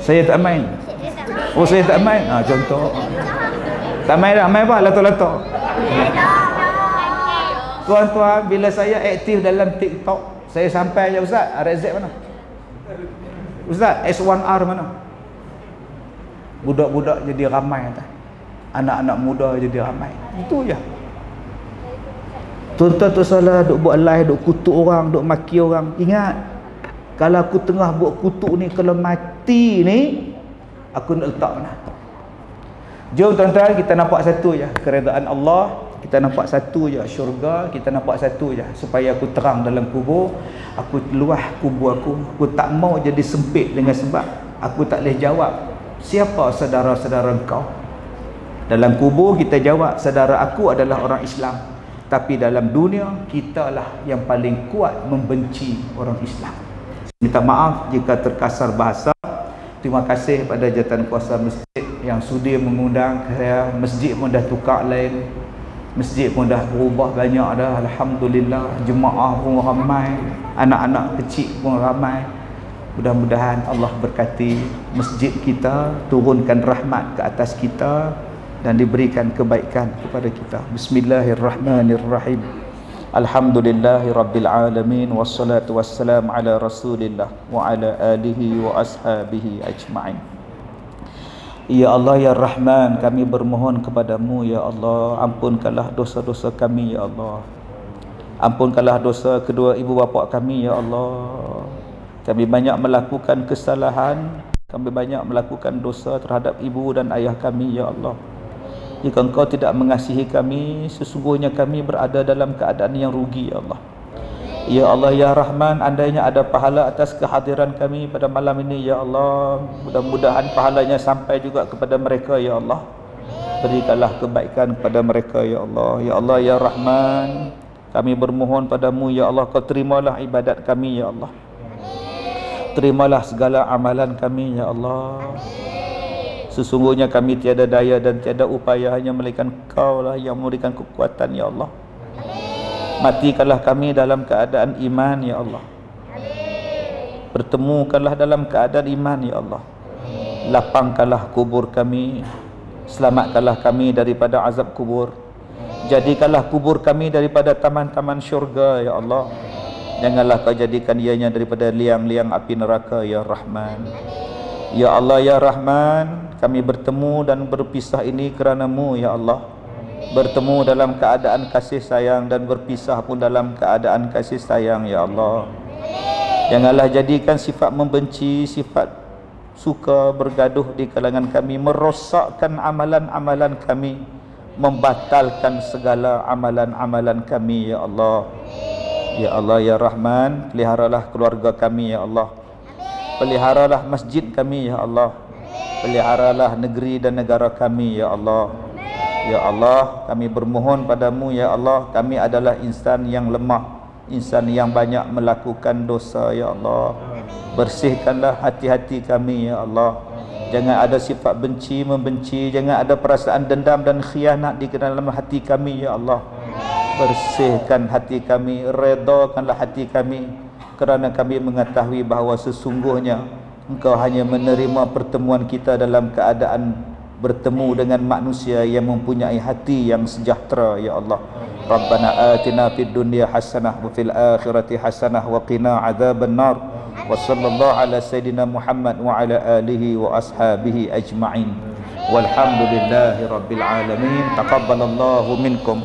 Saya tak main. Saya tak main. Contoh. Tak main dah, main apa? Lato-lato. Tuan-tuan, bila saya aktif dalam TikTok, saya sampai je, Ustaz, RZ mana? Ustaz, S1R mana? Budak-budak jadi ramai atas. Anak-anak muda jadi ramai. Itu je. Tuan-tuan tu salah duk buat live, duk kutuk orang, duk maki orang. Ingat, kalau aku tengah buat kutuk ni, kalau mati ni, aku nak letak mana? Jom tuan-tuan, kita nampak satu je, keredaan Allah. Kita nampak satu je syurga, kita nampak satu je. Supaya aku terang dalam kubur, aku luah kubur aku tak mau jadi sempit dengan sebab aku tak boleh jawab siapa saudara-saudara engkau. Dalam kubur kita jawab saudara aku adalah orang Islam, tapi dalam dunia kita lah yang paling kuat membenci orang Islam. Minta maaf jika terkasar bahasa. Terima kasih pada jawatan kuasa masjid yang sudi mengundang saya. Masjid pun dah tukar lain, masjid pun dah berubah banyak dah, alhamdulillah. Jemaah pun ramai, anak-anak kecil pun ramai. Mudah-mudahan Allah berkati masjid kita, turunkan rahmat ke atas kita dan diberikan kebaikan kepada kita. Bismillahirrahmanirrahim. Alhamdulillahi rabbil alamin, wassalatu wassalamu ala rasulillah wa ala alihi wa ashabihi ajma'in. Ya Allah ya Rahman, kami bermohon kepadamu ya Allah, ampunkanlah dosa-dosa kami ya Allah. Ampunkanlah dosa kedua ibu bapa kami ya Allah. Kami banyak melakukan kesalahan, kami banyak melakukan dosa terhadap ibu dan ayah kami ya Allah. Jika engkau tidak mengasihi kami, sesungguhnya kami berada dalam keadaan yang rugi ya Allah. Ya Allah ya Rahman, andainya ada pahala atas kehadiran kami pada malam ini ya Allah, mudah-mudahan pahalanya sampai juga kepada mereka ya Allah. Berikanlah kebaikan kepada mereka ya Allah. Ya Allah ya Rahman, kami bermohon padamu ya Allah, kau terimalah ibadat kami ya Allah. Terimalah segala amalan kami ya Allah. Sesungguhnya kami tiada daya dan tiada upaya, hanya melainkan Kau lah yang memberikan kekuatan ya Allah. Matikanlah kami dalam keadaan iman ya Allah. Pertemukanlah dalam keadaan iman ya Allah. Lapangkanlah kubur kami, selamatkanlah kami daripada azab kubur. Jadikanlah kubur kami daripada taman-taman syurga ya Allah. Janganlah Kau jadikan ianya daripada liang-liang api neraka ya Rahman. Ya Allah ya Rahman, kami bertemu dan berpisah ini kerana-Mu ya Allah. Bertemu dalam keadaan kasih sayang dan berpisah pun dalam keadaan kasih sayang ya Allah. Janganlah jadikan sifat membenci, sifat suka bergaduh di kalangan kami, merosakkan amalan-amalan kami, membatalkan segala amalan-amalan kami ya Allah. Ya Allah ya Rahman, peliharalah keluarga kami ya Allah. Peliharalah masjid kami ya Allah. Peliharalah negeri dan negara kami ya Allah. Ya Allah, kami bermohon padamu ya Allah, kami adalah insan yang lemah, insan yang banyak melakukan dosa ya Allah. Bersihkanlah hati-hati kami ya Allah. Jangan ada sifat benci, membenci, jangan ada perasaan dendam dan khianat di dalam hati kami ya Allah. Bersihkan hati kami, redakanlah hati kami, kerana kami mengetahui bahawa sesungguhnya Engkau hanya menerima pertemuan kita dalam keadaan bertemu dengan manusia yang mempunyai hati yang sejahtera ya Allah. Rabbana atina fid dunya hasanah wa fil akhirati hasanah wa qina adzabannar. Wa sallallahu ala sayidina Muhammad wa ala alihi wa ashabihi ajma'in. Walhamdulillahi rabbil alamin. Taqabbalallahu minkum.